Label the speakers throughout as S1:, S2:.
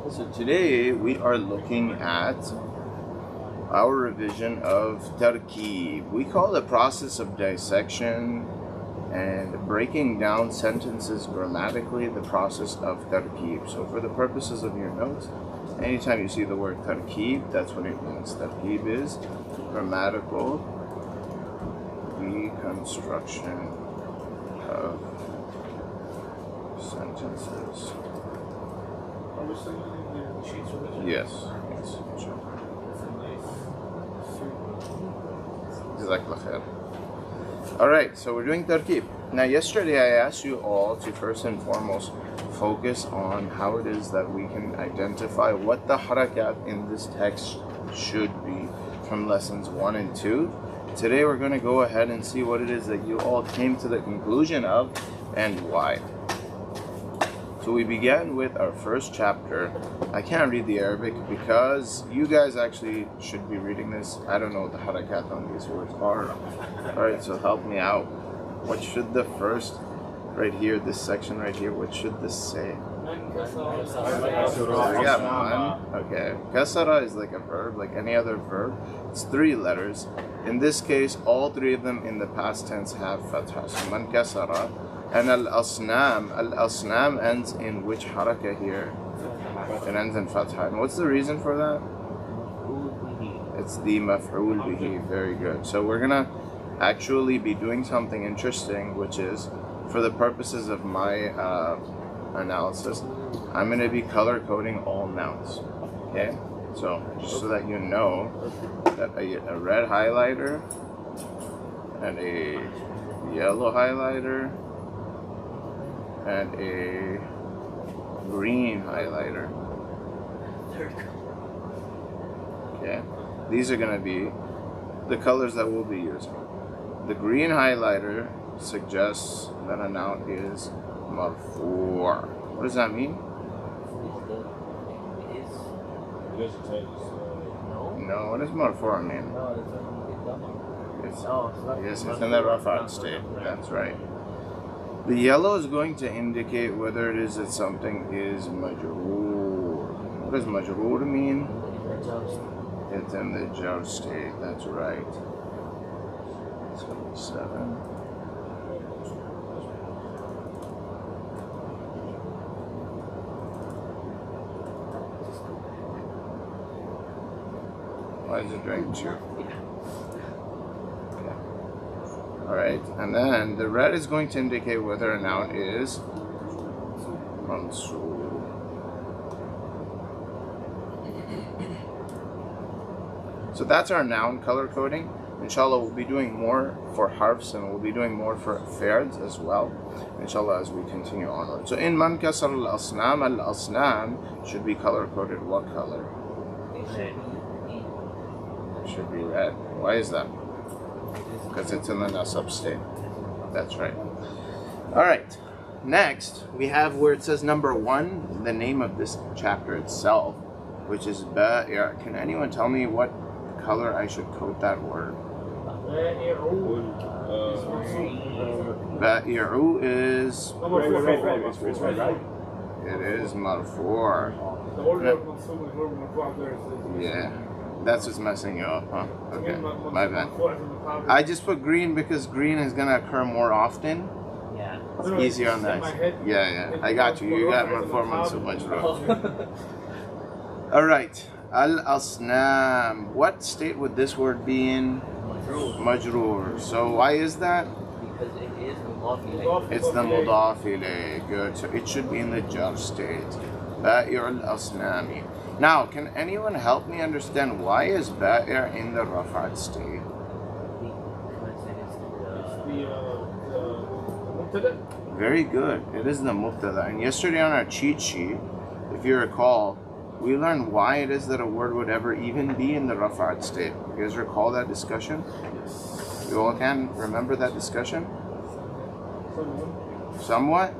S1: So today we are looking at our revision of Tarkeeb. We call the process of dissection and breaking down sentences grammatically the process of Tarkeeb. So for the purposes of your notes, anytime you see the word Tarkeeb, that's what it means. Tarkeeb is grammatical reconstruction of sentences. Yes. Sure. Alright, so we're doing Tarkeeb. Now yesterday I asked you all to first and foremost focus on how it is that we can identify what the harakat in this text should be from lessons 1 and 2. Today we're going to go ahead and see what it is that you all came to the conclusion of and why. So we began with our first chapter. I can't read the Arabic because you guys actually should be reading this. I don't know what the harakat on these words are. Alright, so help me out. What should the first, right here, this section right here, what should this say? Okay. Kasara is like a verb, like any other verb. It's 3 letters. In this case, all 3 of them in the past tense have fatha. So man kasara. And al-asnam ends in which haraka here? It ends in fatha. And what's the reason for that? It's the maf'ul bihi. Very good. So we're gonna actually be doing something interesting, which is, for the purposes of my analysis, I'm gonna be color coding all nouns. Okay? So just so that you know that a red highlighter and a yellow highlighter and a green highlighter. Okay, these are going to be the colors that we'll be using. The green highlighter suggests that a noun is marfu'. What does that mean? No, what does marfu' mean? Yes, it's in the rafa'at state. That's right. The yellow is going to indicate whether it is that something is majroor. What does majroor mean? It's in the jar state. That's right. 7. Why is it doing 2? Alright, and then the red is going to indicate whether a noun is mansoob. So that's our noun color coding. Inshallah, we'll be doing more for harfs and we'll be doing more for fi'ls as well, inshallah, as we continue onward. So in man kasar al-asnam should be color coded what color? It should be red. Why is that? Because it's in the nasab state. That's right. Alright, next we have where it says number 1, the name of this chapter itself, which is ba'i'. Can anyone tell me what color I should code that word? Ba'i'u is... It is marfu'. Yeah. That's what's messing you up, huh? Okay, my bad. I just put green because green is gonna occur more often. Yeah. It's easier on that. Yeah. I got you. You got my 4 months so much, bro. Alright. Al-asnam. What state would this word be in? Majroor. So why is that?
S2: Because it is mudaf ilayh.
S1: It's the mudaf ilayh. Good. So it should be in the jar state. Ba'i' al-asnami. Now, can anyone help me understand why is ba'i' in the rafa'at state? Very good. It is the mubtada. And yesterday on our cheat sheet, if you recall, we learned why it is that a word would ever even be in the rafa'at state. You guys recall that discussion? You all can remember that discussion? Somewhat?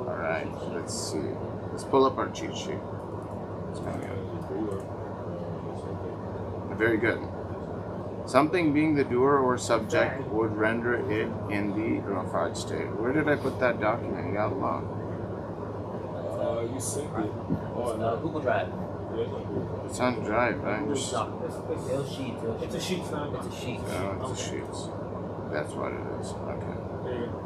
S1: Alright, let's see. Let's pull up our cheat sheet. Very good. Something being the doer or subject would render it in the rafa'at state. Where did I put that document? Ya Allah.
S3: you sync it.
S2: Google Drive.
S1: It's on Drive, right?
S2: It's sheets.
S4: It's a sheet, not
S2: It's a sheet.
S1: Oh, it's a Sheets. That's what it is. Okay.
S4: There you go.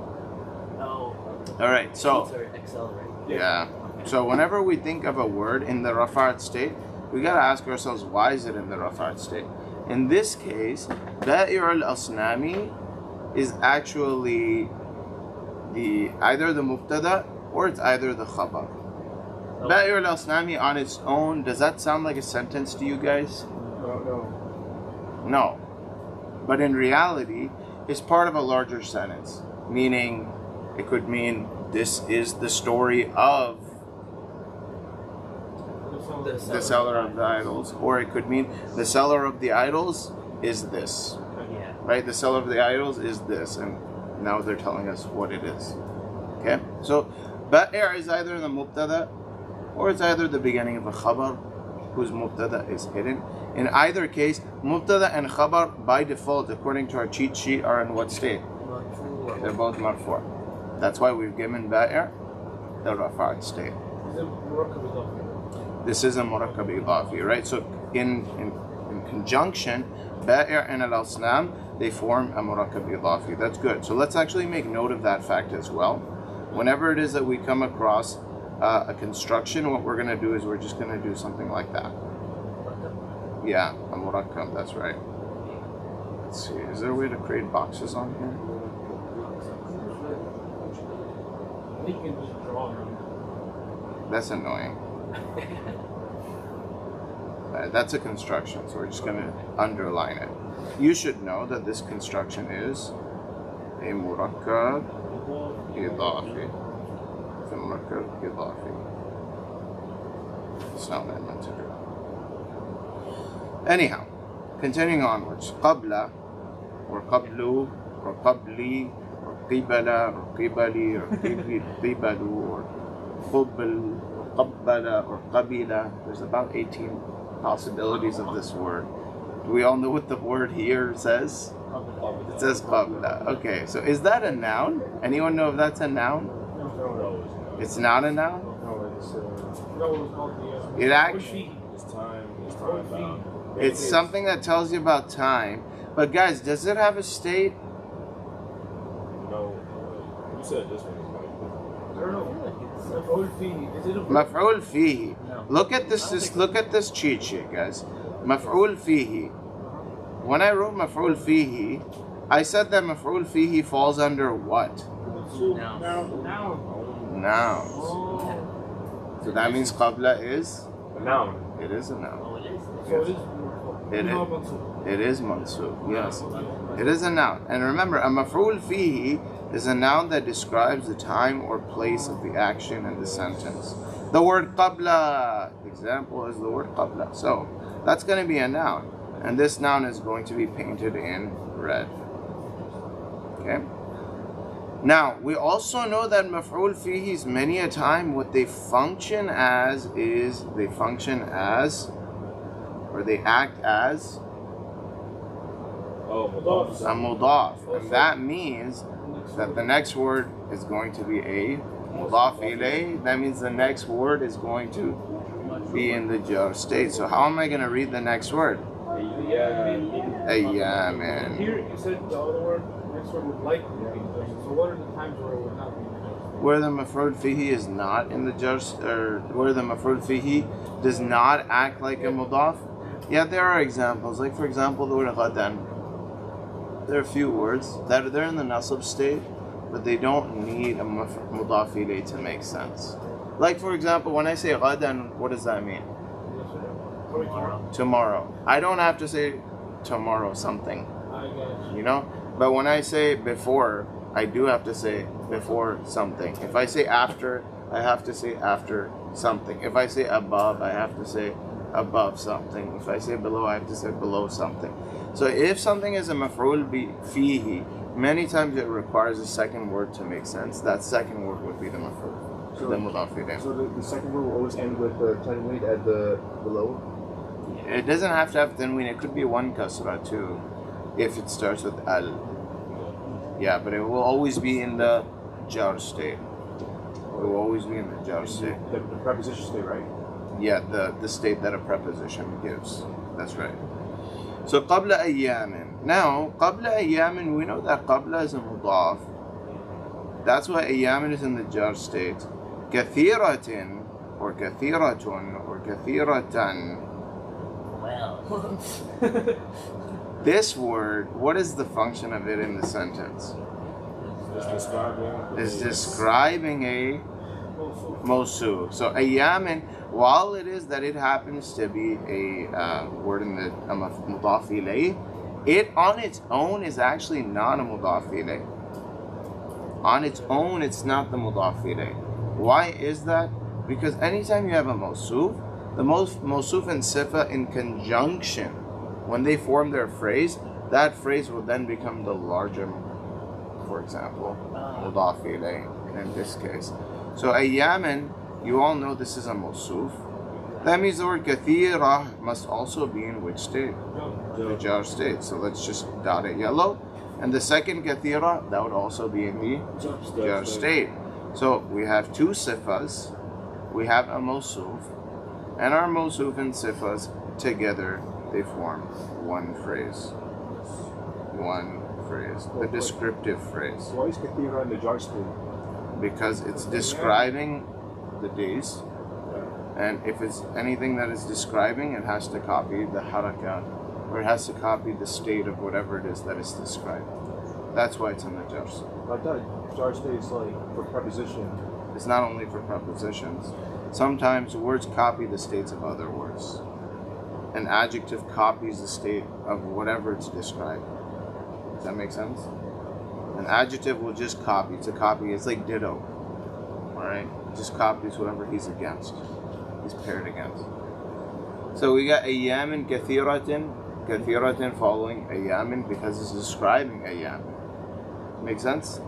S2: Oh.
S1: All right. So
S2: Sheets are Excel, right?
S1: yeah. So whenever we think of a word in the rafa'at state, we gotta ask ourselves, why is it in the rafa'at state? In this case, Ba'ir al-Asnami is actually either the mubtada or it's either the khabar. Ba'ir al-Asnami on its own, does that sound like a sentence to you guys? No. But in reality, it's part of a larger sentence. Meaning, it could mean this is the story of the seller of the idols. Or it could mean the seller of the idols is this.
S2: Yeah.
S1: Right? The seller of the idols is this. And now they're telling us what it is. Okay? So, Ba'ir is either the mubtada or it's either the beginning of a khabar whose mubtada is hidden. In either case, mubtada and khabar by default, according to our cheat sheet, are in what state? They're both marfu'. That's why we've given Ba'ir the rafa'at state. This is a murakkab idafi, right? So in conjunction, Ba'ir and al-Asnam, they form a murakkab idafi. That's good. So let's actually make note of that fact as well. Whenever it is that we come across a construction, what we're going to do is we're just going to do something like that. Yeah, a murakkab, that's right. Let's see, is there a way to create boxes on here?
S4: You can just draw around.
S1: That's annoying. That's a construction, so we're just going to underline it. You should know that this construction is a murakkab idafi. It's a murakkab idafi. It's not what I meant to do. Anyhow, continuing onwards. Qabla, or qablu, or qabli, or qibala, or qibali, or qibalu, or qubl, or qabbala, or qabila. There's about 18 possibilities of this word. Do we all know what the word here says? It says qabla. Okay, so is that a noun? Anyone know if that's a noun? It's not a noun? It actually... It's something that tells you about time. But guys, does it have a state?
S3: No. You said this one.
S1: Maf'ul fihi. Look at this. Look at this cheat sheet, guys. Maf'ul fihi. When I wrote maf'ul fihi, I said that maf'ul fihi falls under what? Nouns. So that means qabla is
S3: A noun.
S1: It is a noun.
S2: Oh, it is.
S1: It is mansub. Yes, it is a noun. And remember, a maf'ul fihi is a noun that describes the time or place of the action in the sentence. The word qabla, example, is the word qabla. So that's going to be a noun, and this noun is going to be painted in red. Okay. Now we also know that maf'ul fihis many a time what they function as is they act as a mudaf, and that means that the next word is going to be a mudaf ilayh. That means the next word is going to be in the jar state. So how am I going to read the next word? Ayyamin.
S4: Here you said the other word, next word would likely be. So what are the times where it would not be?
S1: Where the maf'ul fihi is not in the jar, or where the maf'ul fihi does not act like a mudaf. Yeah, there are examples. Like for example, the word ghadan. There are a few words that they're in the nasab state, but they don't need a mudaf ilayh to make sense. Like for example, when I say ghadan, what does that mean? Tomorrow. I don't have to say tomorrow something, you know? But when I say before, I do have to say before something. If I say after, I have to say after something. If I say above, I have to say above something. If I say below, I have to say below something. So if something is a maf'ul fihi, many times it requires a second word to make sense. That second word would be the maf'ul.
S5: So the second word will always end with the tanween at the below?
S1: It doesn't have to have tanween. It could be one kasra too, if it starts with al. Yeah, but it will always be in the jar state. It will always be in the jar state.
S5: The preposition state, right?
S1: Yeah, the state that a preposition gives. That's right. So قبل أيام. Now قبل أيام, we know that قبل is a mudaf. That's why أيام is in the jar state. كثيرة or كثيرة or كثيرة.
S2: Well.
S1: This word, what is the function of it in the sentence?
S3: It's describing.
S1: It's describing a mawsuf. So ayamin, while it is that it happens to be a word in the mudaf ilayh, it on its own is actually not a mudaf ilayh. On its own, it's not the mudaf ilayh. Why is that? Because anytime you have a mawsuf, the mawsuf and sifa in conjunction, when they form their phrase, that phrase will then become the larger, for example, mudaf ilayh in this case. So ayyaman, you all know this is a mawsuf. That means the word kathira must also be in which state? The jar state. So let's just dot it yellow. And the second kathira, that would also be in the jar state. So we have two sifas, we have a mawsuf, and our mawsuf and sifas together, they form one phrase. One phrase. The descriptive phrase.
S5: Why is kathira in the jar state?
S1: Because it's describing the days, and if it's anything that is describing, it has to copy the harakat, or it has to copy the state of whatever it is that is described. That's why it's in the jar state.
S5: I thought jar state is like for preposition.
S1: It's not only for prepositions. Sometimes words copy the states of other words. An adjective copies the state of whatever it's describing. Does that make sense? An adjective will just copy. It's a copy. It's like ditto. Alright? It just copies whatever he's against. He's paired against. So we got ayyamin kathiratin. Kathiratin following ayyamin because it's describing ayyamin. Make sense?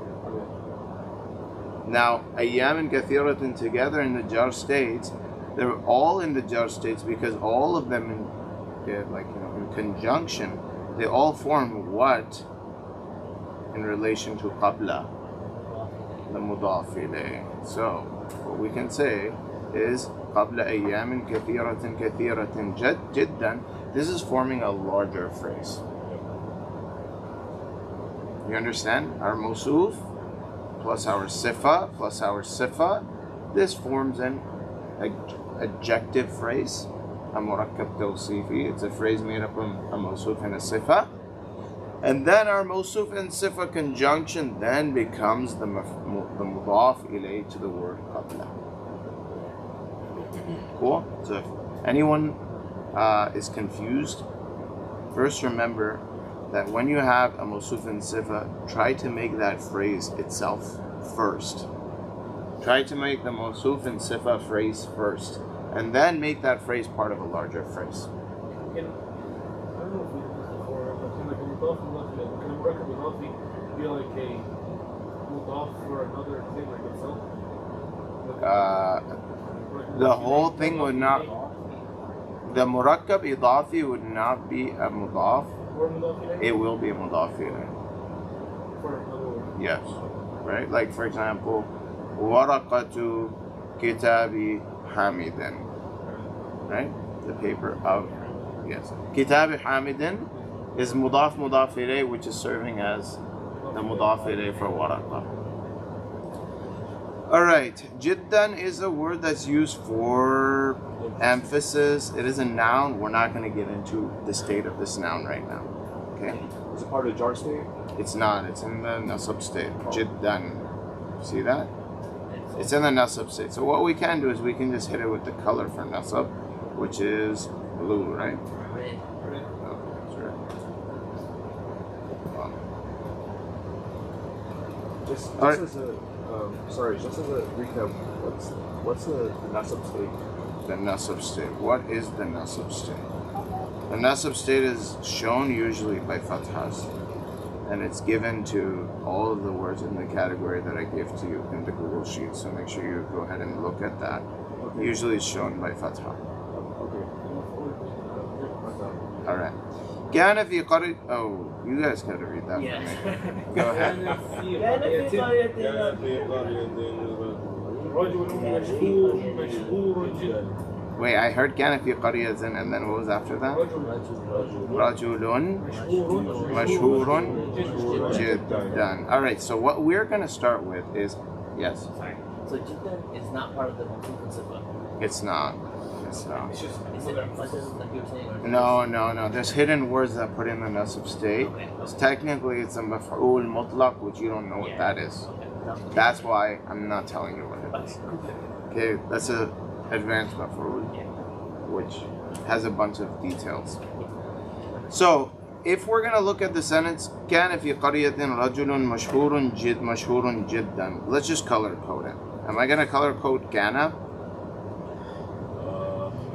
S1: Now, ayyamin kathiratin together in the jar states, they're all in the jar states because all of them in conjunction, they all form what in relation to qabla, the mudaf ilayh. So what we can say is qabla ayyamin kathiratin kathiratin jiddan. This is forming a larger phrase. You understand? Our mawsuf plus our sifa plus our sifa, this forms an adjective phrase, a murakkab tawsifi. It's a phrase made up of a mawsuf and a sifa. And then our mawsuf and sifa conjunction then becomes the mudaf ilayh to the word qabla. Cool? So if anyone is confused, first remember that when you have a mawsuf and sifa, try to make that phrase itself first. Try to make the mawsuf and sifa phrase first, and then make that phrase part of a larger phrase.
S4: I don't know if we did this before, but can like a mudaf mudaf, can a murakkab idafi be like a mudaf for another thing like itself?
S1: The whole thing would not. The murakkab idafi would not be a mudaf.
S4: Or mudaf ilayh?
S1: It will be a mudaf ilayh.
S4: For another word.
S1: Yes. Right? Like for example, waraqatu kitabi hamidin. Right? The paper of, yes. Kitabi hamidin is mudaf ilayh, which is serving as the mudaf ilayh for waraqa. Alright, jiddan is a word that's used for emphasis. It is a noun. We're not going to get into the state of this noun right now. Okay?
S5: Is it part of the jar state?
S1: It's not. It's in the nasab state. Jiddan. See that? It's in the nasab state. So what we can do is we can just hit it with the color for nasab, which is blue, right?
S2: Red.
S1: Oh, that's right.
S5: Just
S1: Alright.
S5: as a just as a recap, what's the nasab state?
S1: The nasab state. What is the nasab state? The nasab state is shown usually by fathas, and it's given to all of the words in the category that I give to you in the Google Sheet. So make sure you go ahead and look at that.
S5: Okay.
S1: Usually it's shown by fatha.
S5: Okay.
S1: All right. كان في قرية. Oh, you guys gotta read that
S2: Yes.
S1: for me. Go ahead.
S2: كان في قرية
S4: رجل مشهور مشهور جدا.
S1: Wait, I heard كان في قرية and then what was after that? رجل مشهور جدا. Alright, so what we're going to start with is, yes,
S2: Sorry. So jiddan is not part of the mawsuf and sifa.
S1: it's not. It's not.
S4: It's just
S2: Is it like you were saying? Or
S1: No. There's hidden words that put in the nasab state.
S2: Okay.
S1: So technically, it's a maf'ul mutlaq, which you don't know what that is.
S2: Okay. No.
S1: That's why I'm not telling you what it is. Okay, that's a advanced maf'ul, which has a bunch of details. So, if we're gonna look at the sentence, كان في قرية رجل مشهور جدا. Let's just color code it. Am I gonna color code كان?
S3: I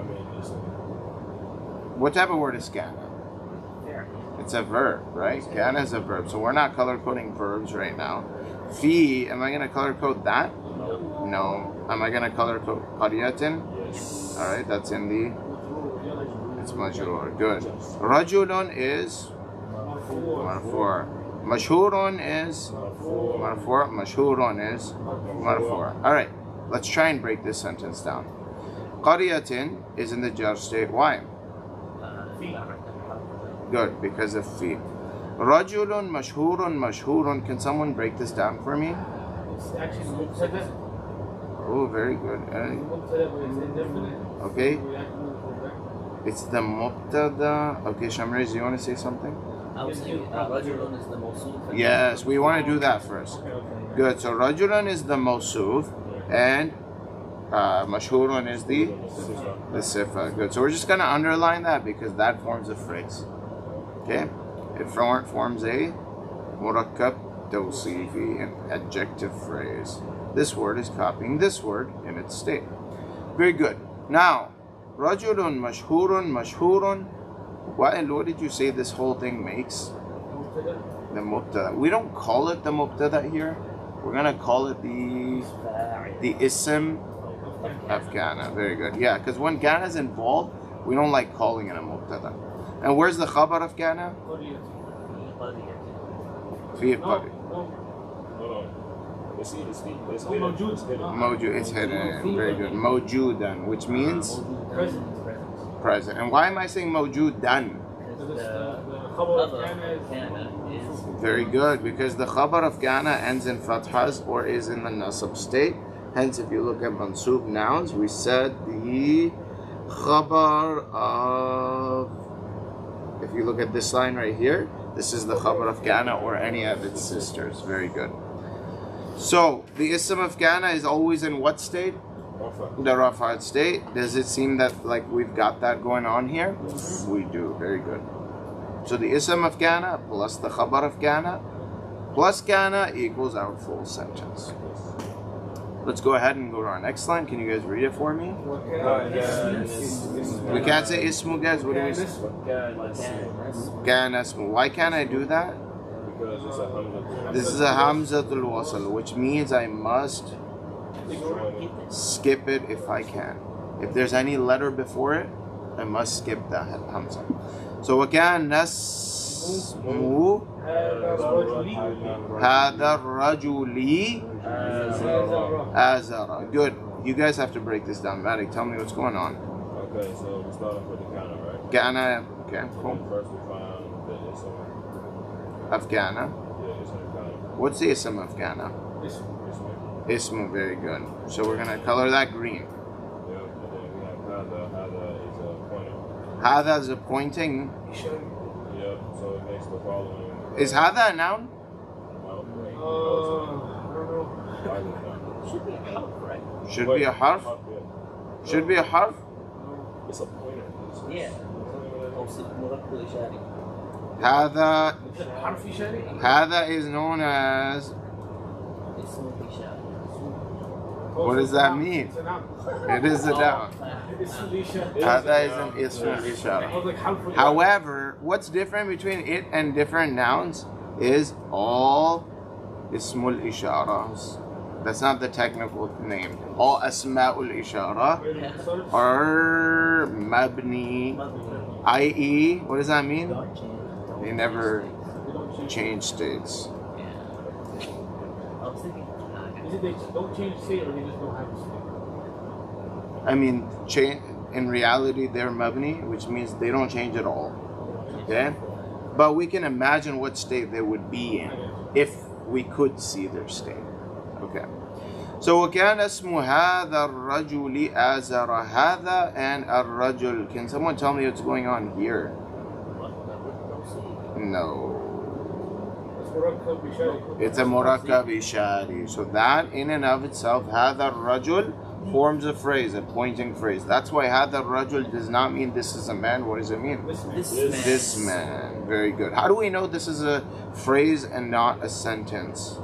S3: mean, it's
S1: What type of word is كان?
S2: Fair.
S1: It's a verb, right? كان is a verb, so we're not color coding verbs right now. في, am I gonna color code that? No. Am I gonna color code قرية?
S3: yes.
S1: All right, that's in the. It's majrur. Good. Rajulun is marfu'. Mashhurun is marfu'. Mashhurun is marfu'. All right, let's try and break this sentence down. Qaryatin is in the jar state. Why? Good, because of fi. Rajulun mashhurun. Can someone break this down for me?
S4: It's actually مبتدأ.
S1: Oh, very good.
S4: مبتدأ but it's indefinite.
S1: Okay.
S4: We have to move from there.
S1: It's the mubtada. Okay, Shamriz, you want to say something?
S2: I was saying rajulun is the mawsuf.
S1: Yes, we want to do that first.
S4: Okay.
S1: Good. So Rajulan is the mawsuf and mashhurun is the sifa. Good. So we're just going to underline that because that forms a phrase. Okay? It forms a murakkab tawsifi, an adjective phrase. This word is copying this word in its state. Very good. Now, Rajulun mashhurun. What did you say this whole thing makes?
S4: مبتدأ.
S1: The mubtada. We don't call it the mubtada here. We're gonna call it the ism of kana. Very good. Yeah, because when kana is involved, we don't like calling it a mubtada. And where's the khabar of kana?
S4: قرية.
S1: Fi
S4: No,
S1: qari.
S4: no.
S3: Hold on. It's hidden.
S4: موجود.
S3: It's hidden.
S1: Mawjud. It's hidden. Very good. Mawjudan, which means
S4: Present.
S1: present. And why am I saying mawjudan?
S4: So this, the خبر of كان is
S1: Very good, because the khabar of kana ends in fathas or is in the nasab state. Hence, if you look at mansub nouns, we said the khabar of. If you look at this line right here, this is the khabar of kana or any of its sisters. Very good. So the ism of kana is always in what state? The rafa'at state. Does it seem that like we've got that going on here? We do. Very good. So the ism of kana plus the khabar of kana plus kana equals our full sentence. Let's go ahead and go to our next line. Can you guys read it for me? We can't say ismu, guys. What do we say? Kana ismu. Why can't I do that?
S3: Because it's a hamza.
S1: This is a hamzatul wasl, which means I must skip it if I can. If there's any letter before it, I must skip that hamza. So وَكَانَ اسمه هذا الرجل أزرق. Good. You guys have to break this down. Madik, tell me what's going on.
S3: Okay, so we start off with the counter, right?
S1: Kana, okay, cool.
S3: First we find the ism.
S1: Of Kana.
S3: Yeah, ism of counter.
S1: What's the ism of Kana? Ismu, very good. So we're going to color that green.
S3: Yeah, and then we have hada.
S1: Hada
S3: Hada is a pointer.
S1: is a pointing.
S3: Yeah, so it makes the following.
S1: Is Hada a noun?
S4: I don't know.
S2: Should be a half, right?
S1: Should be a harf? Should be a harf?
S3: It's a pointer.
S2: Yeah. مركب إشاري.
S1: Hada,
S4: حرف إشاري.
S1: Hada is known as.
S2: اسم إشاري.
S1: What does that mean?
S4: It's a noun.
S1: It is a noun.
S4: اسم الإشارة.
S1: Hada is an ism ishara.
S4: قصدك حرف الإشارة.
S1: However, what's different between it and different nouns is all ismul isharas. That's not the technical name. All asma'ul ishara are mabni, i.e., what does that mean? They never change states.
S2: I was thinking,
S4: Is it they just don't change the state or they just don't have a state?
S1: I mean, in reality, they're mabni, which means they don't change at all. Okay? But we can imagine what state they would be in if we could see their state. Okay. So وكان اسم هذا الرجل آزر هذا and الرجل. Can someone tell me what's going on here? No. It's a murakkab ishari. So that in and of itself, هذا الرجل forms a phrase, a pointing phrase. That's why هذا الرجل does not mean this is a man. What does it mean? This man. Very good. How do we know this is a phrase and not a sentence?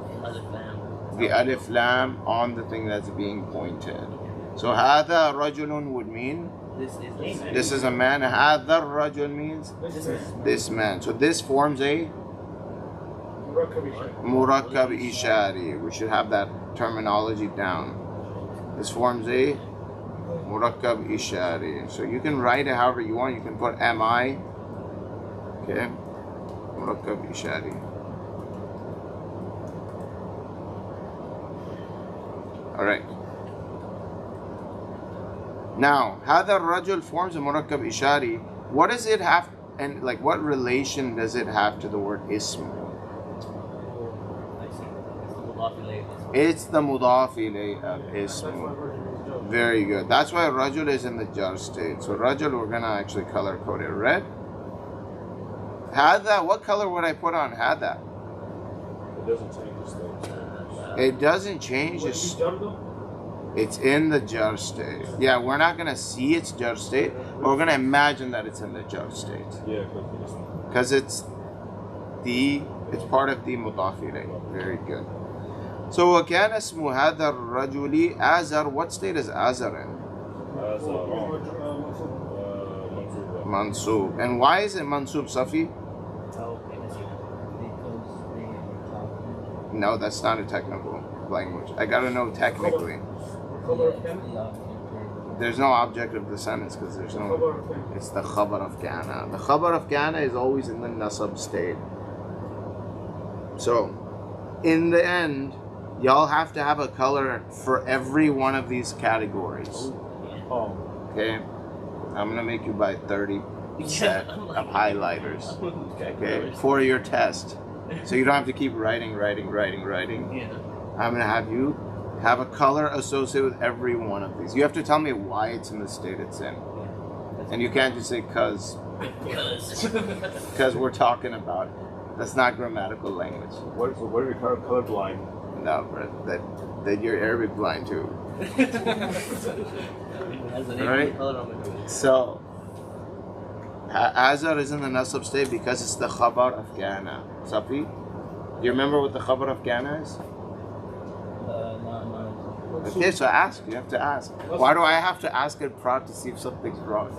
S1: The alif lam on the thing that's being pointed. So هذا رجل would mean this is a man. هذا الرجل means this man. So this forms a murakkab ishari. We should have that terminology down. This forms a murakkab ishari. So you can write it however you want. You can put mi. Okay. Murakkab ishari. Alright. Now, هذا الرجل forms a murakkab ishari. What does it have, and like what relation does it have to the word ism? It's the mudaf ilay of ism. Very good. That's why rajul is in the jar state. So rajul, we're gonna actually color code it red. Hada, what color would I put on hada?
S3: It doesn't change the state.
S1: It doesn't change its. It's in the jar state. Yeah, we're not gonna see its jar state, but we're gonna imagine that it's in the jar state.
S3: Yeah,
S1: Because it's part of the mudaf ilay. Very good. So وكان اسم هذا الرجل آزر. What state is Azar in? Mansub. And why is it Mansub, Safi? No, that's not a technical language. I gotta know technically. There's no object of the sentence because there's no. It's the khabar of kana. The khabar of kana is always in the nasab state. So, in the end, y'all have to have a color for every one of these categories. Okay? I'm gonna make you buy 30 set of highlighters. Okay? For your test. So you don't have to keep writing. I'm gonna have you have a color associated with every one of these. You have to tell me why it's in the state it's in. And you can't just say cause we're talking about it. That's not grammatical language.
S5: What if you're colorblind?
S1: No, bro, that you're Arabic blind too. Right? So, Azar is in the nasab state because it's the khabar of kana. Safi, do you remember what the khabar of kana is? Okay, so ask. You have to ask. Why do I have to ask it proud to see if something's wrong?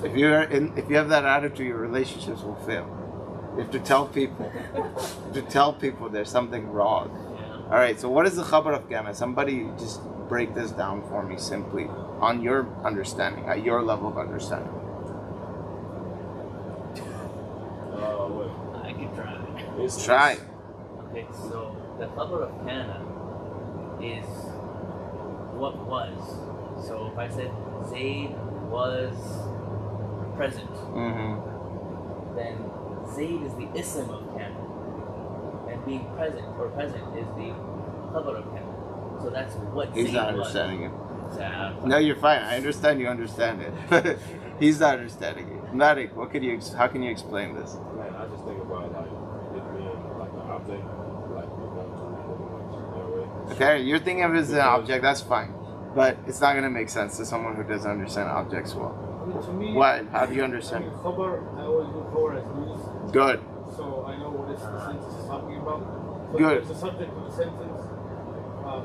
S1: If you have that attitude, your relationships will fail. You have to tell people. There's something wrong. All right. So what is the khabar of kana? Somebody just break this down for me simply on your understanding, at your level of understanding.
S2: I can try.
S1: Try.
S2: Okay, so the khabar of kana is what was. So if I said Zayd was present, then Zayd is the ism of kana, and being present is the khabar of kana. So that's what
S1: He's
S2: Zayd
S1: not understanding
S2: was.
S1: it.
S2: Exactly.
S1: No, you're fine. I understand you understand it. He's not understanding it. Marik, how can you explain this?
S3: Man, I just think about like it being like an object, like you're going to pretty much that way.
S1: Okay, you're thinking of it as an object, that's fine. But it's not going to make sense to someone who doesn't understand objects well.
S4: I mean, to me,
S1: What? How do you understand it?
S4: Khabar, I always look forward as news.
S1: Good.
S4: So I know what the sentence is talking about. So
S1: Good.
S4: It's the subject of the sentence.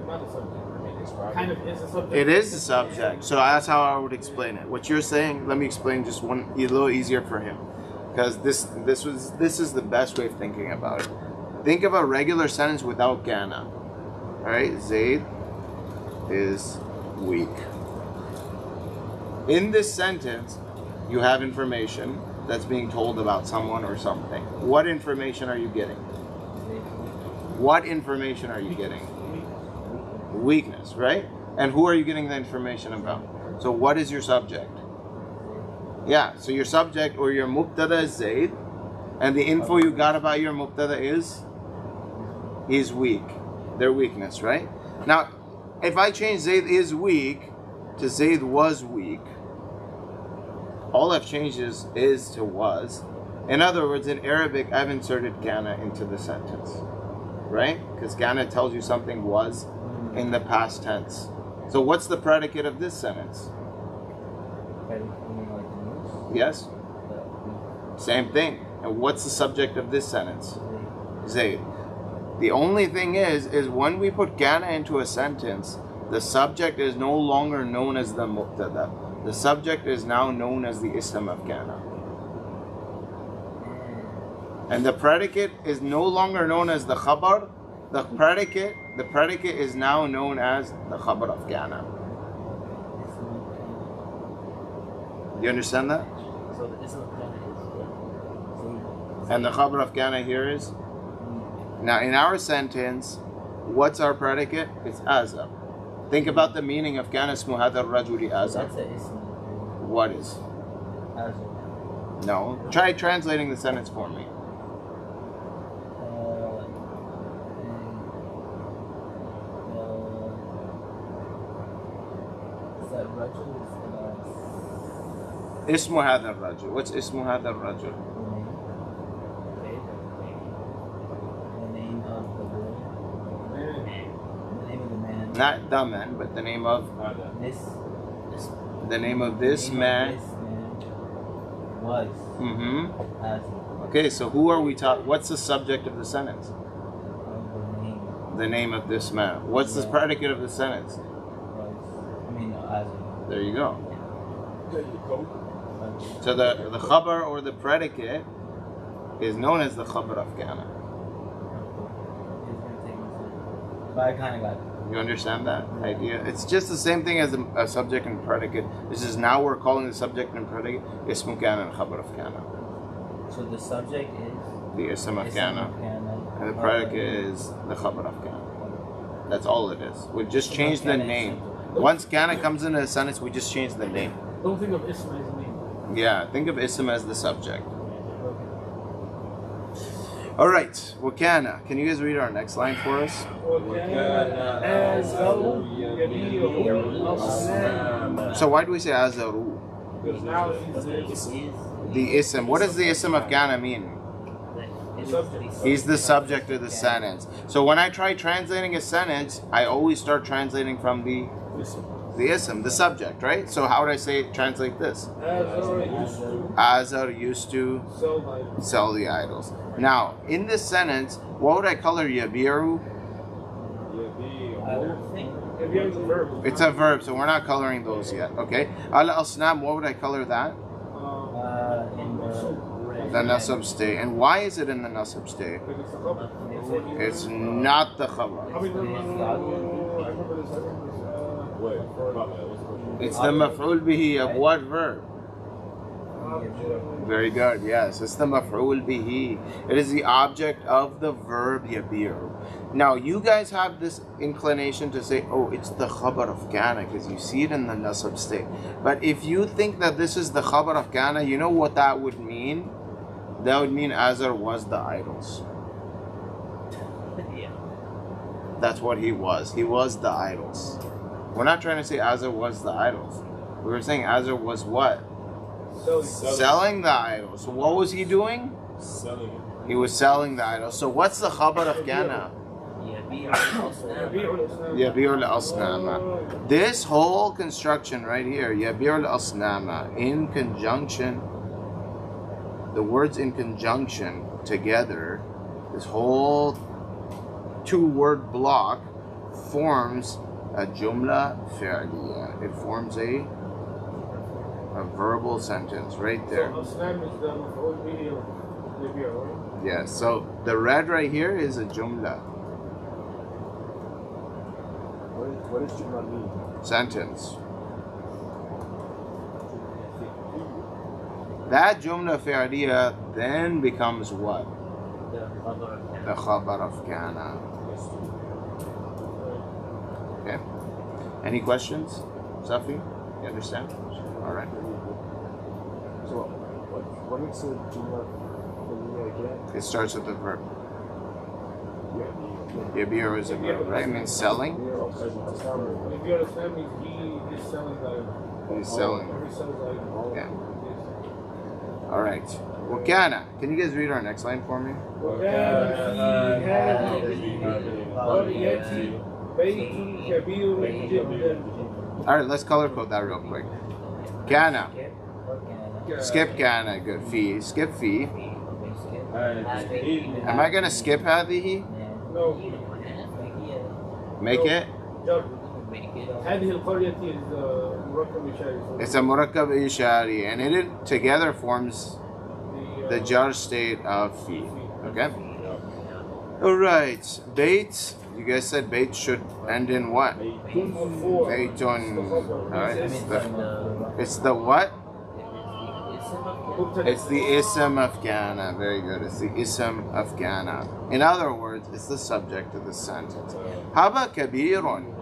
S4: Not the subject. Kind of is the subject.
S1: It is the subject. So that's how I would explain it. What you're saying, let me explain just one a little easier for him. Because this is the best way of thinking about it. Think of a regular sentence without kana. Alright? Zayd is weak. In this sentence, you have information that's being told about someone or something. What information are you getting? What information are you getting? Weakness, right? And who are you getting the information about? So what is your subject? Yeah, so your subject or your mubtada is Zayd, and the info you got about your mubtada is he's weak. Their weakness, right? Now, if I change Zayd is weak to Zayd was weak, all I've changed is to was. In other words, in Arabic, I've inserted kana into the sentence, right? Because kana tells you something was in the past tense. So what's the predicate of this sentence? Yes? Same thing. And what's the subject of this sentence? Zayd. The only thing is when we put kana into a sentence, the subject is no longer known as the mubtada. The subject is now known as the ism of kana. And the predicate is no longer known as the khabar. The predicate is now known as the khabar of kana. You understand that?
S2: So the ism of kana is
S1: And the khabar of kana here is? Now in our sentence, what's our predicate? It's azar. Think about the meaning of kana ismu hadha rajuli azar.
S2: That's a ism.
S1: What is?
S2: Azar.
S1: No. Try translating the sentence for me. اسم هذا الرجل. What's اسم هذا الرجل?
S2: The name of the boy. The name of the man.
S1: Not the man, but the name of
S2: This
S1: the name of this man.
S2: This man was
S1: Mm-hmm.
S2: Azar.
S1: Okay, so who are we talking? What's the subject of the sentence?
S2: The name
S1: The name of this man. What's the predicate of the sentence?
S2: was, Azar.
S1: There you go.
S3: There you go.
S1: So the khabar or the predicate is known as the khabar of kana.
S2: But I kind of got it.
S1: You understand that idea? It's just the same thing as a subject and predicate. This is now we're calling the subject and predicate ismu kana and khabar of kana.
S2: So the subject is
S1: The ism of kana. And the predicate is the khabar of kana. That's all it is. We just change the name. Once kana comes into a sentence, we just change the name.
S4: Don't think of Ism as a name.
S1: Yeah, think of ism as the subject. All right, wakana. Can you guys read our next line for us? So why do we say azaru?
S4: Because now he's
S1: The ism. What does the ism of kana mean? He's the subject of the sentence. So when I try translating a sentence, I always start translating from the ism, the subject, right? So how would I say translate this? Azar used to sell the idols. Now, in this sentence, what would I color yabiru? It's a verb, so we're not coloring those yet, okay? Al-asnam, what would I color that? The nasab state. And why is it in the nasab state? It's not the khabar. It's the maf'ul bihi of what verb? Very good, yes. It's the maf'ul bihi. It is the object of the verb yabiru. Now, you guys have this inclination to say, oh, it's the khabar of kana, because you see it in the nasab state. But if you think that this is the khabar of kana, you know what that would mean? That would mean Azar was the idols. That's what he was. He was the idols. We're not trying to say Azar was the idols. We were saying Azar was what? Selling the idols. So what was he doing?
S3: Selling it.
S1: He was selling the idols. So what's the khabar of kana? Yabi'ul asnama. This whole construction right here, Yabi'ul asnama, in conjunction, the words in conjunction together, this whole two-word block forms a jumla fi'liya. It forms a verbal sentence right there. Yes, so the red right here is a jumla.
S5: What does jumla mean?
S1: Sentence. That jumla fi'liya then becomes what? The khabar of kana. Okay. Any questions? Safi? You understand? All right.
S5: So, what makes a jumla again?
S1: It starts with the verb.
S5: Yeah.
S1: Yabiru is a verb, right? It means selling.
S4: If you understand me, he is selling that.
S1: He's selling.
S4: He sells that.
S1: Yeah. All right. Wakana. Can you guys read our next line for me? All right, let's color code that real quick. Kana. Skip kana. Good. Fi. Skip fi. Am I going to skip hadihi?
S4: No.
S1: Make it?
S4: هذه القرية is مركب إشاري.
S1: It's a murakkab ishari, and it together forms the jar state of fi. Okay? All right. Bait. You guys said bait should end in what? Baitun. All right. It's the what? It's the ism of kana. Very good. It's the ism of kana. In other words, it's the subject of the sentence. Haba kabirun.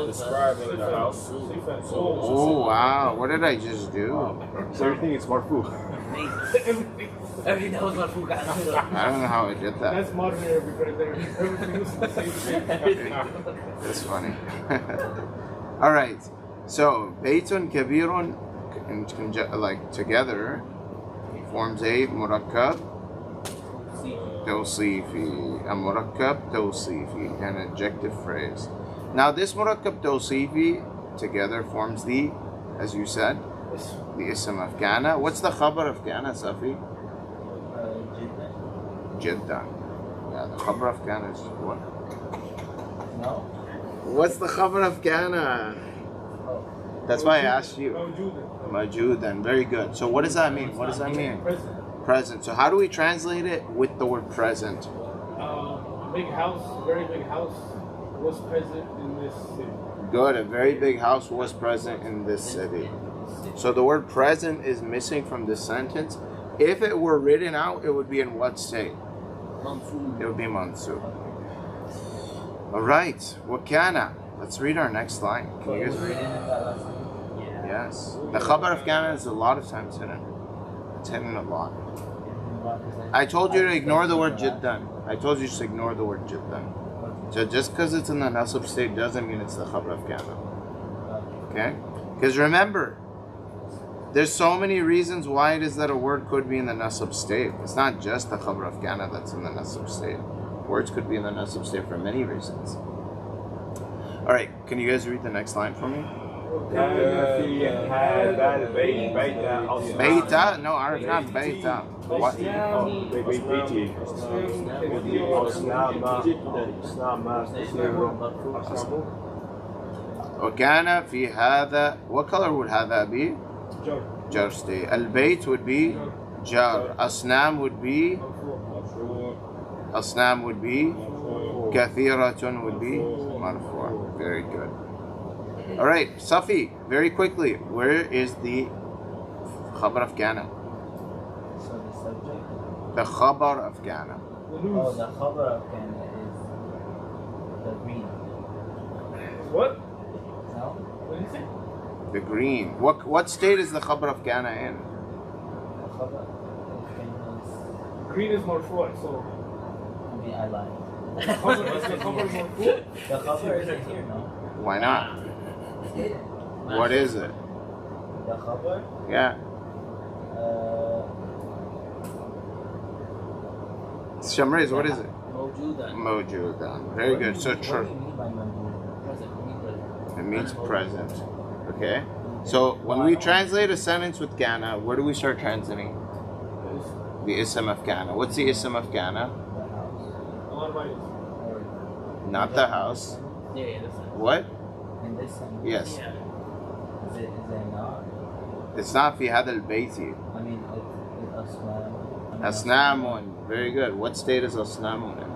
S3: Describing the house.
S1: Oh wow! What did I just do?
S5: So everything is marfu.
S2: Everything that was marfu got
S1: I don't know how I did that.
S4: That's modern Arabic right there. Everything is the same thing.
S1: That's funny. All right. So Baytun kabirun, like together, forms a murakkab tawsifi. A murakkab tawsifi, an adjective phrase. Now this murakkab tawsifi together forms the, as you said, the ism of kana. What's the khabar of kana, Safi? Jiddan. Yeah, the khabar of kana is what?
S2: No.
S1: What's the khabar of kana? That's why I asked you. Majudan. Very good. So what does that mean? What does that mean? Present. So how do we translate it with the word present?
S4: Big house, very big house, was present in this city.
S1: Good. A very big house was present in this city. So the word present is missing from this sentence. If it were written out, it would be in what state? It would be mansub. All right. Wakana. Let's read our next line. Can you guys read it? Yes. The khabar of kana is a lot of times hidden. It's hidden a lot. I told you to ignore the word jiddan. I told you to ignore the word jiddan. So just because it's in the nasab state doesn't mean it's the khabar of kana. Okay? Because remember, there's so many reasons why it is that a word could be in the nasab state. It's not just the khabar of kana that's in the nasab state. Words could be in the nasab state for many reasons. All right, can you guys read the next line for me? Baita? No, it's not baita. What? وكان في هذا. What color would هذا be? Jar state. Al-bayt would be jar. Asnam would be. Asnam would be. Kathiratun would be marfu'. Very good. All right, Safi, very quickly, where is the khabar of kana?
S2: So the subject?
S1: The khabar of kana.
S2: Oh, the khabar of kana is the green.
S4: What?
S2: No?
S4: What did you say?
S1: The green. What state is the khabar of kana in?
S2: The khabar of kana is...
S4: Green is marfu', so.
S2: I mean, I lied.
S4: The khabar is marfu'?
S2: The khabar isn't here, no?
S1: Why not? What is it?
S2: The khabar?
S1: Yeah. Shamriz, what is it? Mawjudan. Very good. So
S2: What do you mean by mawjud?
S1: it means present. Okay. So when we translate a sentence with kana, where do we start translating? The ism of kana. What's the ism of kana?
S2: The house.
S4: A lot of items.
S2: Or
S1: Not the house.
S2: yeah, that's it.
S1: What?
S2: In this sentence.
S1: Yes.
S2: Yeah. Is it not?
S1: It's not fi hadha al-bayti.
S2: I mean, it's asnam.
S1: Asnamun. Very good. What state is asnamun in?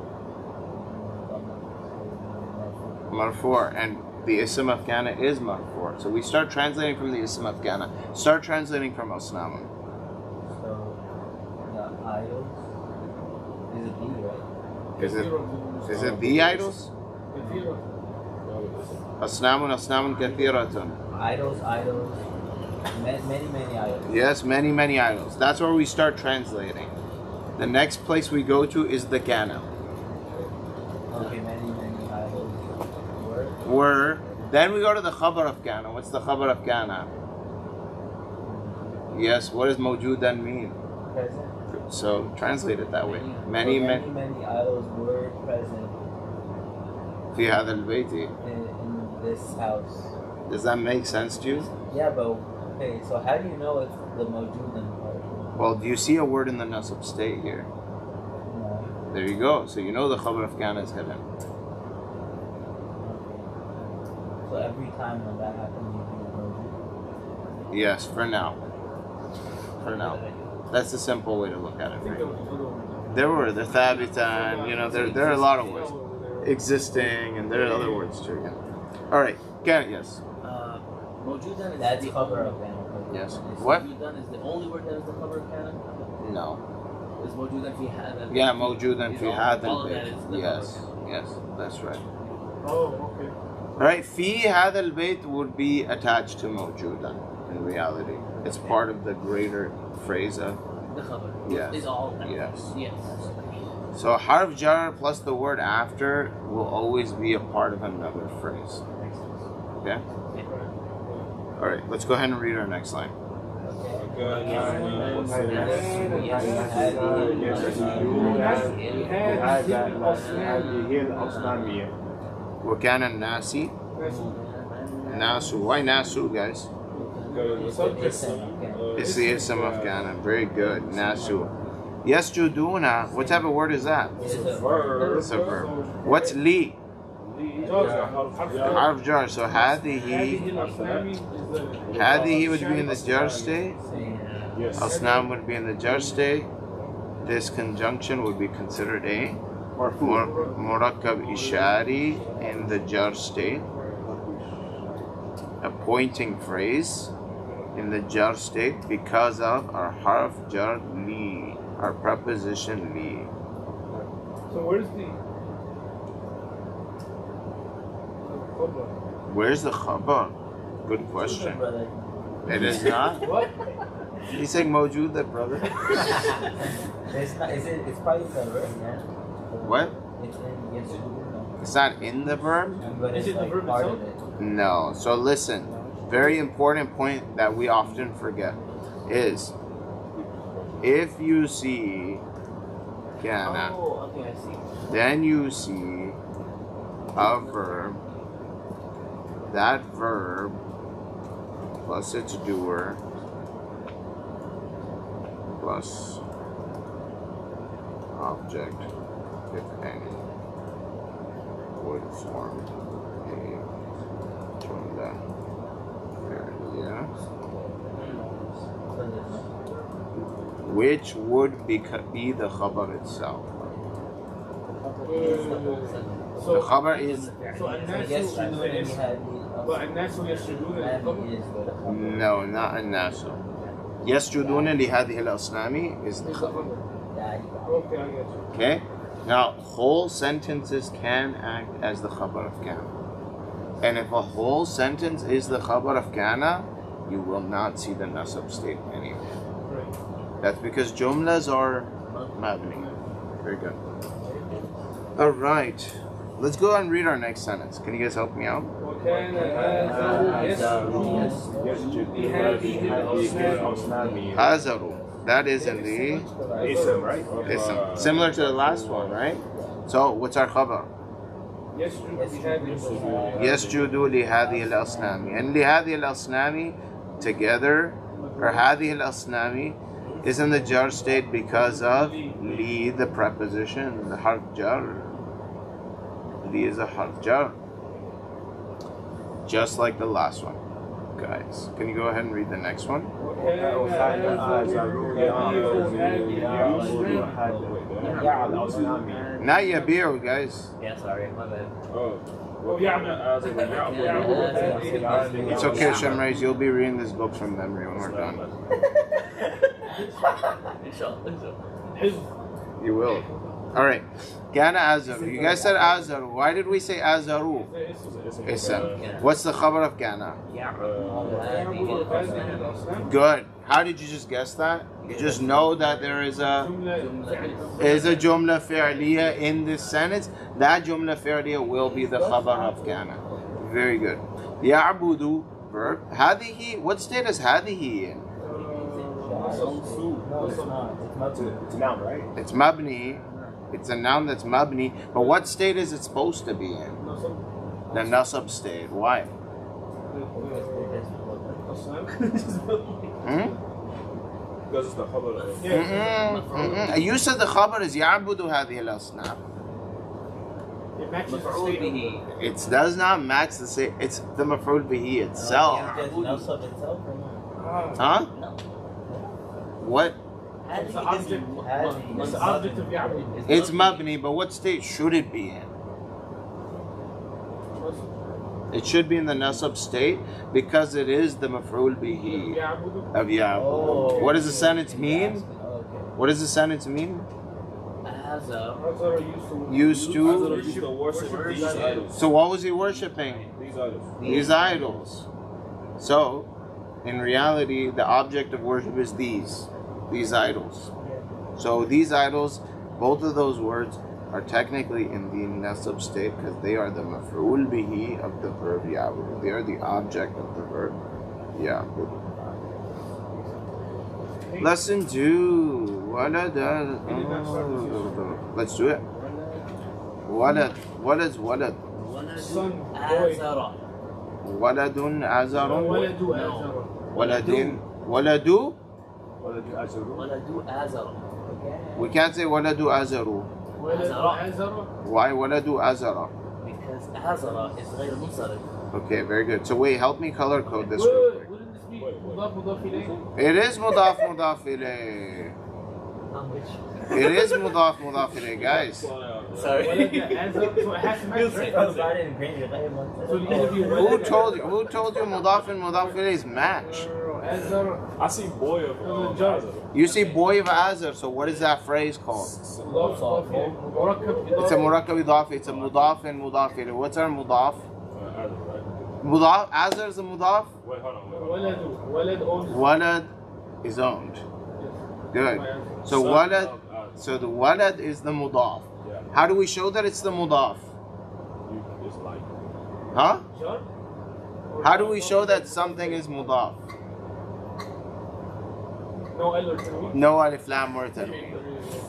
S1: Marfu'. And the ism of kana is marfu'. So we start translating from the ism of kana. Start translating from asnamun.
S2: So, the idols, is it the, right?
S1: Is it the idols? أصنام كثيرة.
S2: Idols. Many idols.
S1: Yes, many idols. That's where we start translating. The next place we go to is the kana.
S2: Okay, many idols.
S1: Were. Then we go to the khabar of kana. What's the khabar of kana? Yes, what does mawjudan mean?
S2: Present.
S1: So translate it that way. Many
S2: idols were present
S1: في هذا البيت.
S2: in this house.
S1: Does that make sense to you?
S2: Yeah, but okay, so how do you know it's the mawjudan part?
S1: Well, do you see a word in the nasab state here?
S2: No.
S1: There you go. So you know the khabar of kana is hidden.
S2: So every time when that happens, you do mawjud?
S1: Yes, for now. For now. That's the simple way to look at it. Right? There were the thabitan, there are a lot of words. Existing, and there are other words too. Yeah. All right, kana, yes.
S2: Mawjudan is the cover of kana.
S1: Yes.
S2: Is
S1: What?
S2: Mawjudan is the only word that is the cover of kana?
S1: No.
S2: Is mawjudan fi hadha?
S1: Yeah, mawjudan fi hadha
S2: all of that
S1: al-bayt.
S2: is the
S1: Yes, that's right.
S4: Oh, okay.
S1: All right, fi hadha al-bayt would be attached to mawjudan in reality. It's part of the greater phrase of.
S2: The cover.
S1: Yes.
S2: Is all that.
S1: Yes.
S2: Yes.
S1: So harf jar plus the word after will always be a part of another phrase. Okay? All right, let's go ahead and read our next line. وكان الناس why nasu, guys? It's the ism of kana. Very good. Nasu. Yasjuduna. What type of word is that?
S2: It's a verb.
S1: It's a verb. What's li? Harf jar. So hadihi would be in the jar state. Asnam would be in the jar state. This conjunction would be considered a murakkab ishari in the jar state. A pointing phrase in the jar state because of our harf jar li, our preposition li.
S4: So
S1: Where's the khabar? Good question.
S2: Brother.
S1: It is not?
S4: What?
S1: He's saying mawjuda, brother.
S2: It's not. It's probably the verb, yeah.
S1: What?
S2: It's in yes.
S1: It's not in the verb?
S4: Is
S2: But it's
S4: it the
S2: like
S4: verb
S2: part
S4: itself?
S2: of it.
S1: No. So listen, very important point that we often forget is if you see kana,
S2: Oh, okay, I see.
S1: then you see a verb, that verb plus its doer plus object, if any, would form a jumla fi'liya, which would be the khabar itself. The khabar is no, not an-nasu. Yasjuduna li hadhihi al-asnami is the khabar. Okay? Now, whole sentences can act as the khabar of kana. And if a whole sentence is the khabar of kana, you will not see the nasab state anywhere. That's because jumlas are mabni. Very good. All right. Let's go and read our next sentence. Can you guys help me out? Hazaru. That is in the
S3: Ism, right?
S1: ism. Similar to the last one, right? So, what's our khabar? Yasjudu li hadhihi al-asnami. And li hadhihi al-asnami together, or hadhihi al-asnami, is in the jar state because of li, the preposition, the harf jar. Li is a harf jar. Just like the last one. Guys, can you go ahead and read the next one? Not yabiru, guys.
S2: Yeah, sorry, my bad.
S1: It's okay, Shamraiz. You'll be reading this book from memory when we're done.
S2: Inshallah.
S1: You will. All right. Kana Azaru. You guys said Azaru. Why did we say Azaru? Ism. What's the khabar of Kana? Good. How did you just guess that? You just know that there is a jumla fi'liya in this sentence. That jumla fi'liya will be the khabar of Kana. Very good. Ya'budu, verb. Hadihi, what state is hadihi in?
S5: It's a noun, right?
S1: It's mabni. It's a noun that's mabni. But what state is it supposed to be in? The nasab state. Why?
S3: Because it's the khabar of.
S1: You said the khabar is ya'budu hadihi al-asnam.
S4: It matches the statement.
S1: It does not match the same. It's the maf'ul bihi itself. Huh?
S2: No.
S1: What?
S4: It's the object. It's the object of Ya'bud.
S1: It's mabni, but what state should it be in? It should be in the nasab state because it is the maf'ul bihi of ya'bud.
S2: Oh.
S1: What does the sentence mean? What does the sentence mean? Used to. So what was he worshipping? These idols. So, in reality, the object of worship is these idols. So these idols, both of those words are technically in the nasab state because they are the maf'ul bihi of the verb ya'bud. They are the object of the verb ya'bud. Lesson 2. Let's do it. Walad. What is walad?
S4: Son,
S2: Azara.
S1: Waladun azarun.
S4: Waladu
S1: Waladu.
S2: Waladu Azara.
S1: We can't say waladu azaru. Why waladu azara?
S2: Because Azara is غير منصرف.
S1: Okay, very good. So wait, help me color code this real quick.
S4: Wouldn't this be mudaf ilayh?
S1: It is mudaf ilayh. It is mudaf ilayh, guys.
S2: Sorry.
S4: So it has to match, right? So it either be
S1: Who told you mudaf and mudaf ilayh's match?
S3: I see boy of
S1: You see boy of azar, so what is that phrase called? It's a murakkab idafi. It's a mudaf and mudaf ilayh. What's our mudaf? Mudaf, azar is a mudaf?
S3: Wait, hold on.
S1: Walad is owned. Good. So walad, so the walad is the mudaf. How do we show that it's the mudaf?
S3: It's like.
S1: Huh? How do we show that something is mudaf? No alif lam or tanween.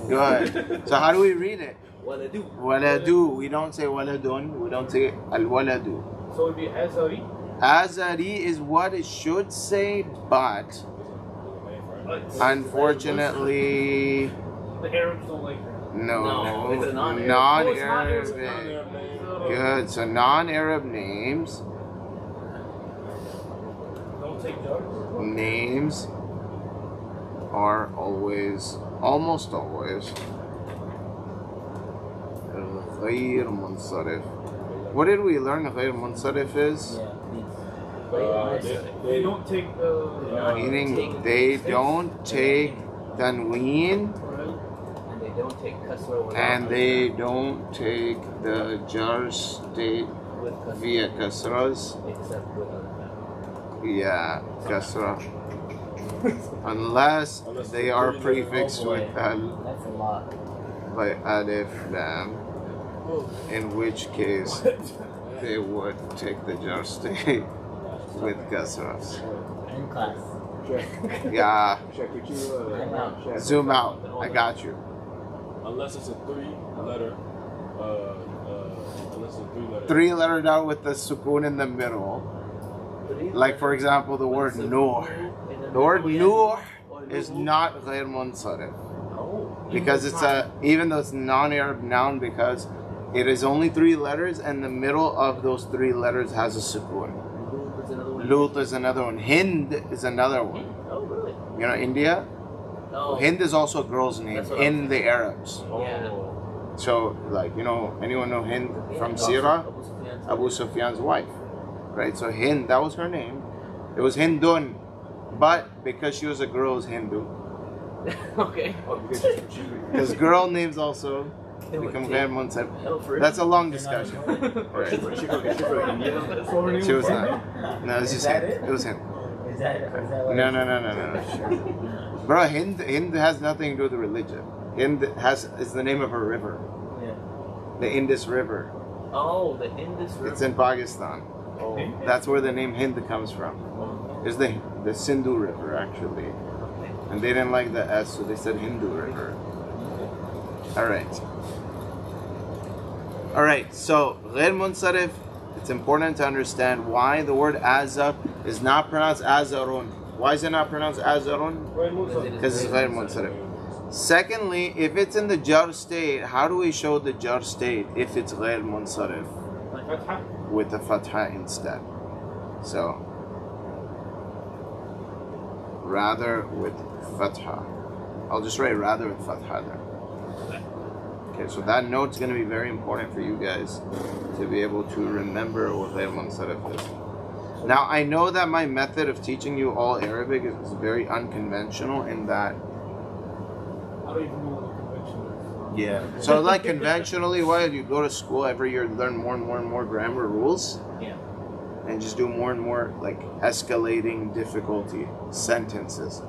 S1: Good. So how do we read it?
S2: Waladu.
S1: Waladu. We don't say waladun. We don't say al waladu.
S4: So it would be Azari.
S1: Azari is what it should say, but unfortunately,
S4: The Arabs don't like that.
S2: No, it's a non-Arab.
S1: non-Arabic. Good. So non-Arab names.
S4: Don't take jars.
S1: Names are almost always غير منصرف. What did we learn غير منصرف is?
S4: They don't take the.
S1: Meaning they don't take tanween
S2: And they don't take kasra
S1: and they don't take the jar state
S2: with kasra.
S1: via kasras.
S2: Except with al-lam.
S1: Yeah, kasra. Unless they are prefixed with al
S2: That's a lot.
S1: by alif lam, in which case they would take the jar state with kasras.
S2: In class.
S1: Yeah,
S5: Check, could you check?
S1: zoom out. I got you.
S3: Unless it's a three-letter. Unless it's a three-letter.
S1: Three-letter down with the sukun in the middle. Like for example, the word nur. The word nur is not غير منصرف because it's even though it's non-Arab noun because it is only 3 letters and the middle of those 3 letters has a sukun. Lut is another one. Hind is another one.
S2: Oh, really?
S1: You know India?
S2: Oh.
S1: Hind is also a girl's name
S2: That's what
S1: in the Arabs.
S2: Yeah.
S1: So like, you know, anyone know Hind from Sirah? Abu Sufyan's wife. Right? So Hind, that was her name. It was Hindun. But because she was a girl, it was Hindu.
S2: Okay.
S1: Because girl names also become غير منصرف.
S2: No, for real.
S1: That's a long discussion. Right. She was not. No, it's just Hind. It was Hind.
S6: Is that
S1: No. Bro, Hind has nothing to do with the religion. Hind is the name of a river.
S6: Yeah.
S1: The Indus River.
S2: Oh, the Indus River.
S1: It's in Pakistan.
S3: Oh.
S1: That's where the name Hind comes from. It's the Sindhu River, actually. And they didn't like the S, so they said Hindu River. Alright, so غير منصرف, it's important to understand why the word aza is not pronounced azarun. Why is it not pronounced azarun? Because it's غير منصرف. Secondly, if it's in the jar state, how do we show the jar state if it's غير منصرف? With the fatha instead. So, rather with fatha. I'll just write rather with fatha there. Okay, so that note's going to be very important for you guys to be able to remember what غير منصرف is. Now, I know that my method of teaching you all Arabic is very unconventional in that.
S4: I don't even know what a convention is.
S1: Yeah. So, like conventionally, while you go to school every year, learn more and more grammar rules.
S2: Yeah.
S1: And just do more and more like escalating difficulty sentences.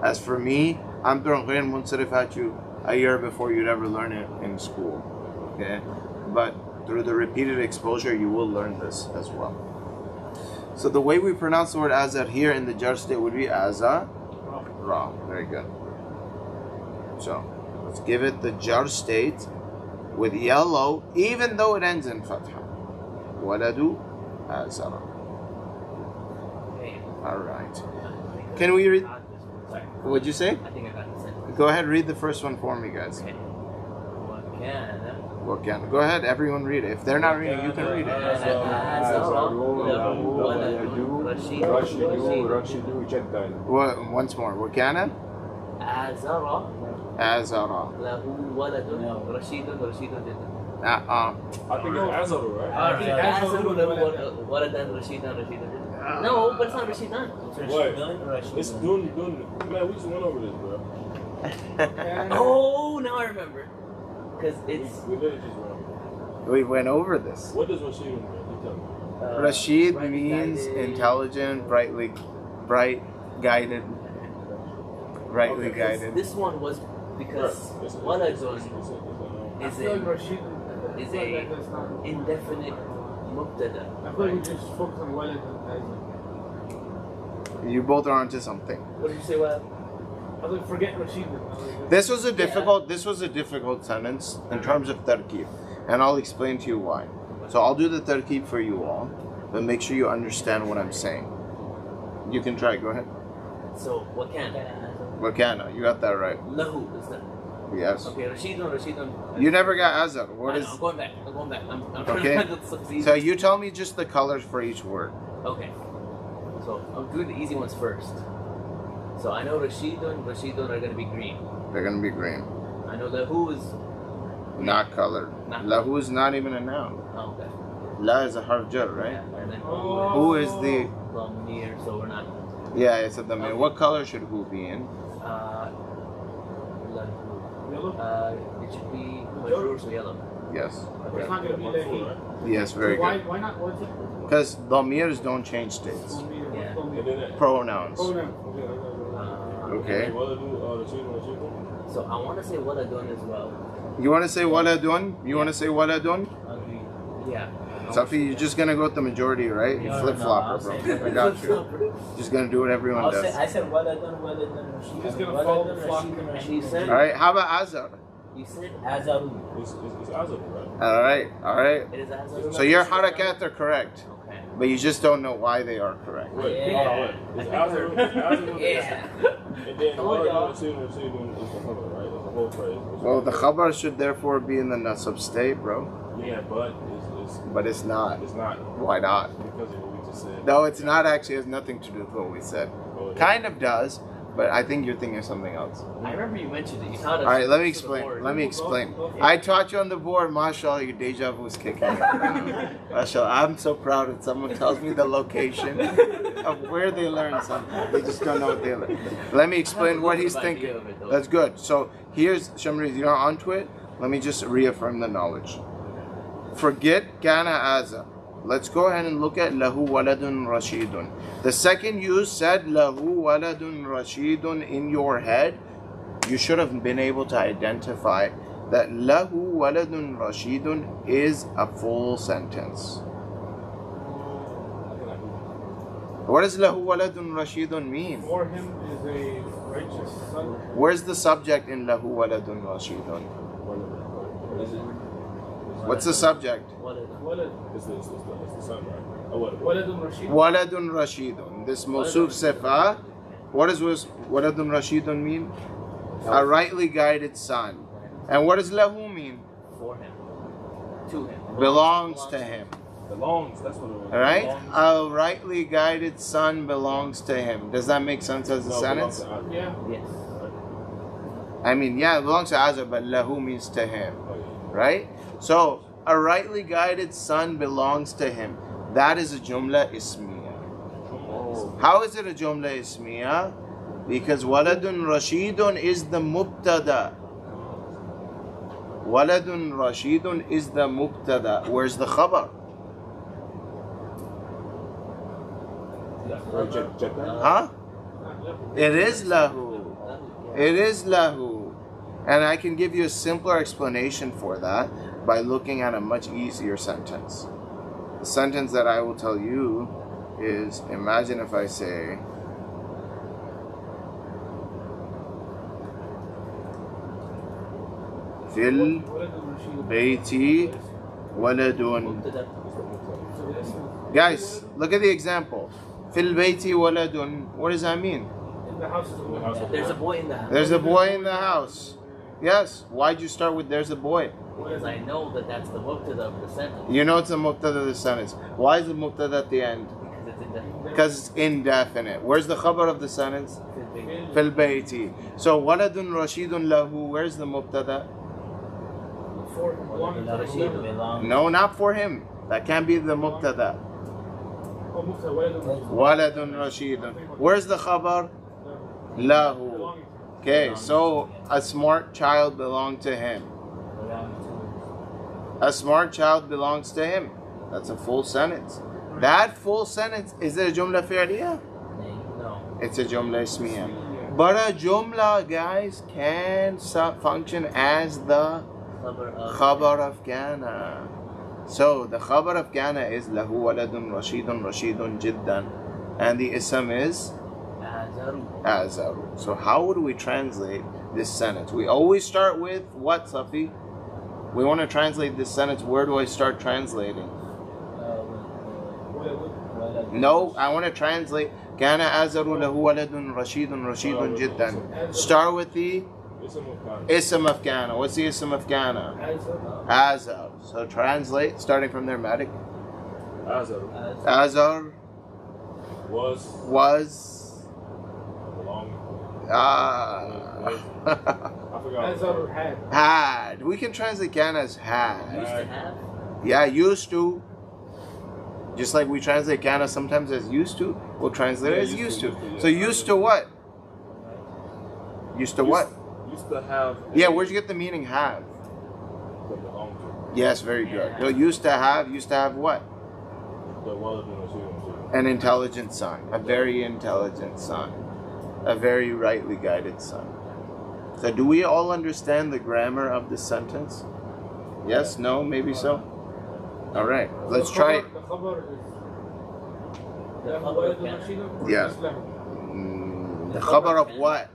S1: As for me, I'm throwing غير منصرف at you a year before you'd ever learn it in school. Okay? But through the repeated exposure, you will learn this as well. So the way we pronounce the word azar here in the jar state would be aza ra. Very good. So let's give it the jar state with yellow, even though it ends in fatha. Waladu azara.
S2: Okay.
S1: Alright. Can we read?
S2: Sorry.
S1: What'd you say?
S2: I think I got the sentence.
S1: Go ahead, read the first one for me, guys.
S2: Okay.
S1: Well, can go ahead, everyone read it. If they're not reading, you can read it. Well, once more. Wakana?
S2: Azara
S1: Azara.
S2: lahu waladun rashidun rashidun jiddan.
S3: I think it's Azaru, right?
S2: Azaru lahu waladan rashidan rashidan jiddan. No, but it's not Rashidan.
S3: What? It's Dun. Man, we just went over this, bro.
S2: Oh, now I remember. Because it's
S3: We literally just went over
S1: We went over this.
S3: What does Rashid mean? You tell me.
S1: Rashid
S2: right
S1: means
S2: guided.
S1: intelligent, bright guided. Brightly
S3: Okay.
S1: guided.
S2: This one was because waladun
S4: I
S2: is
S4: feel like
S2: a
S4: Rashid
S2: is
S4: I feel
S2: a
S4: like that's not.
S2: indefinite mubtada.
S4: I feel like we just focus on Walid and
S1: You both are onto something.
S2: What did you say? What?
S4: I was like, forget Rashid.
S1: This was a difficult sentence in terms of tarkeeb, and I'll explain to you why. So I'll do the tarkeeb for you all, but make sure you understand what I'm saying. You can try. Go ahead.
S2: So what can?
S1: Wakana, you got that right.
S2: Lahu is that?
S1: Yes.
S2: Okay, Rashidun.
S1: You never got Azar. What
S2: I
S1: is?
S2: know, I'm going back. I'm trying
S1: Okay.
S2: to find the easy.
S1: So you tell me just the colors for each word.
S2: Okay. So I'm doing the easy ones first. So I know Rashidun are going to be green.
S1: They're gonna be green,
S2: I know Lahu is.
S1: not colored.
S2: Not
S1: Lahu is not even a noun.
S2: Oh, okay.
S1: La is a harf jar, right?
S2: Yeah, and then
S1: Who is the?
S2: Lamir, so we're not.
S1: Yeah, it's a damir. What color should who be in?
S2: Lahu.
S4: Yellow?
S2: It should be Majrur, so yellow.
S1: Yes.
S4: It's not going to be like he.
S1: Yes, very
S4: Why
S1: good.
S4: not? What's it?
S1: Because damirs don't change states.
S2: Yeah.
S3: And then
S1: Pronouns.
S4: Oh, no.
S1: Okay.
S3: what do Rashid?
S2: So I want to say waladun as well.
S1: You want to say waladun? You want to say waladun?
S2: Yeah.
S1: Safi, you're just gonna go with the majority, right? You
S6: No,
S1: flip flopper,
S6: I'll
S1: bro.
S6: say-
S1: I got you. Just gonna do what everyone
S6: I
S1: does.
S6: said Waladun, Rashid.
S4: Just gonna follow the flock.
S2: And you said
S1: All right. How about Azar?
S2: you said
S6: Azaru.
S3: It's Azaru, right?
S1: All right. All right.
S2: it is Azar.
S1: So your harakat are correct,
S2: Okay.
S1: but you just don't know why they are correct.
S3: Wait,
S6: Yeah.
S3: hold on, wait. It's Azaru.
S2: Yeah.
S3: And then
S2: Oh,
S3: what
S2: y'all.
S3: Rashid is the cover, right? It's the whole phrase.
S1: Well, the khabar should therefore be in the nasab state, bro.
S3: Yeah, but
S1: But it's not.
S3: it's not
S1: Why not?
S3: because of what we just said.
S1: No, it's not actually. It has nothing to do with what we said.
S3: Oh, yeah.
S1: Kind of does, but I think you're thinking of something else.
S2: I remember you mentioned it. You taught us.
S1: All right, let me
S2: to the
S1: explain.
S2: board.
S1: Let me explain. I taught you on the board, mashallah, your deja vu is kicking in. Mashallah, I'm so proud that someone tells me the location of where they learned something. They just don't know what they learned. Let me explain what he's thinking. That's good. So here's, Shamriz, you're onto it. Let me just reaffirm the knowledge. Forget kana aza. Let's go ahead and look at lahu waladun rashidun. The second you said lahu waladun rashidun in your head, you should have been able to identify that lahu waladun rashidun is a full sentence. What does lahu waladun rashidun mean?
S4: For him is a righteous son.
S1: Where's the subject in lahu waladun rashidun? What's the subject?
S4: Walad.
S3: It's the son, right? Oh, what?
S4: Waladun Rashid.
S1: Waladun rashidun. This mawsuf sifa. What does waladun rashidun mean? A rightly guided son. And what does lahu mean?
S2: For him. To him.
S1: Belongs to him.
S3: Belongs. That's what it was.
S1: Alright? A rightly guided son belongs to him. Does that make sense as a
S3: No,
S1: sentence?
S3: belongs to
S4: Yeah.
S2: Yes.
S1: I mean, yeah, it belongs to Azar, but lahu means to him.
S3: Oh, yeah.
S1: Right? So, a rightly guided son belongs to him. That is a jumla ismiya.
S3: Oh.
S1: How is it a jumla ismiya? Because waladun rashidun is the mubtada. Waladun rashidun is the mubtada. Where's the khabar? Huh? It is lahu. It is lahu. And I can give you a simpler explanation for that by looking at a much easier sentence. The sentence that I will tell you is, imagine if I say, Fil bayti waladun. Guys, look at the example. Fil bayti waladun. What does that mean?
S4: In the house.
S2: There's a boy in the house.
S1: There's a boy in the house. Yes. Why'd you start with there's a boy?
S2: Because I know that that's the mubtada of the sentence.
S1: You know it's a mubtada of the sentence. Why is the mubtada at the end?
S2: Because it's indefinite.
S1: Because it's indefinite. Where's the khabar of the sentence? Fil bayti. So waladun rashidun lahu. Where's the mubtada?
S4: For him. Belonging to him.
S1: No, not for him. That can't be the mubtada.
S4: Oh, Mufta, Waladun.
S1: Waladun rashidun. Where's the khabar? Lahu.
S4: Belonging to him.
S1: Okay, so a smart child belonged to him. A smart child belongs to him. That's a full sentence. That full sentence, is it a jumla fi'liya?
S2: No.
S1: It's a jumla ismiya. But a jumla, guys, can function as the khabar of kana. So the khabar of kana is lahu waladun rashidun rashidun jiddan. And the ism is Azaru. So how would we translate this sentence? We always start with what, Safi? We want to translate this sentence. Where do I start translating? No, I want to translate Kana Azaru lahu waladun rashidun rashidun jiddan. Start with the ism of Kana. What's the ism of Kana? Azar. So translate, starting from their Madik. Azar was
S3: I forgot.
S1: had. We can translate Kana as had.
S2: Used to have.
S1: Yeah, used to. Just like we translate Kana sometimes as used to, we'll translate it as used to. So used to what? Used to what?
S3: Used to have.
S1: Yeah, where'd you get the meaning have? Yes, very good. So used to have what? An intelligent son. A very intelligent son. A very rightly guided son. So do we all understand the grammar of this sentence? Yes? No? Maybe so? Alright, let's try it.
S4: The khabar is
S1: Yeah. The khabar of what?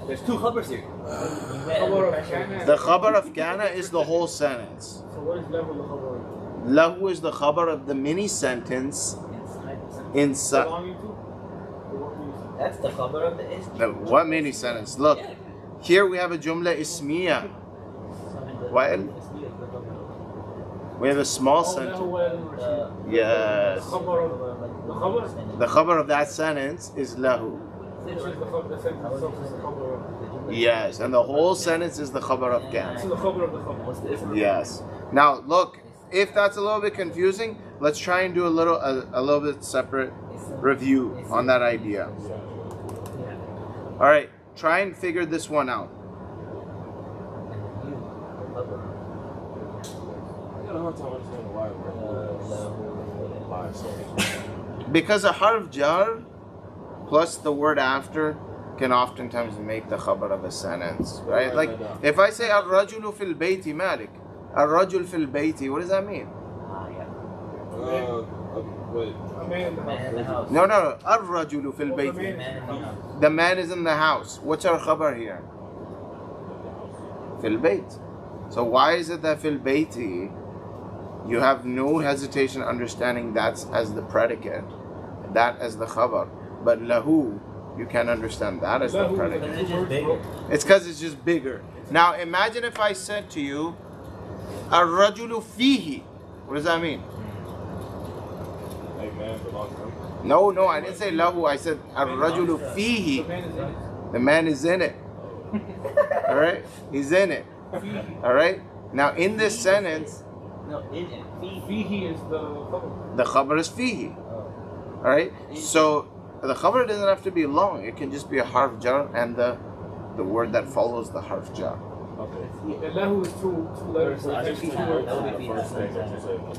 S2: There's two khabars here.
S1: The khabar of kana is the whole sentence.
S4: So what is level the khabar?
S1: Lahu is the khabar of the mini sentence inside.
S4: Belonging to?
S6: That's the khabar of the ism.
S1: What mini sentence? Look, here we have a jumla ismiya. Wa'il? We have a small sentence. Yes. The khabar of that sentence is lahu. Yes, and the whole sentence is the khabar of kana. Yes. Now look, if that's a little bit confusing, let's try and do a little bit separate review on that idea. All right. try and figure this one out.
S3: I got a hard time understanding why.
S1: Because a harf jar plus the word after can oftentimes make the khabar of a sentence, right? Like if I say ar-rajulu fil bayti malik, ar-rajul fil bayti, what does that mean?
S3: Wait.
S4: A man in the house.
S1: No, ar-rajulu fil bayti. The man is in the house. What's our khabar here? Fil bayt. So why is it that fil bayti you have no hesitation understanding that as the predicate, that as the khabar, but lahu you can't understand that as the predicate.
S6: It's just bigger.
S1: It's because it's just bigger. Now imagine if I said to you, ar-rajulu fihi. What does that mean?
S3: Hey man, belongs to him.
S1: No, I didn't say lahu. I said ar-rajulu fihi. The man is in it. All right, he's in it. All right. Now in this sentence,
S2: No, in it.
S4: Fihi is the khabar.
S1: the khabar is fihi. All right. So the khabar doesn't have to be long. It can just be a harf jar and the word that follows the harf jar.
S3: Okay.
S4: Lahu is two letters.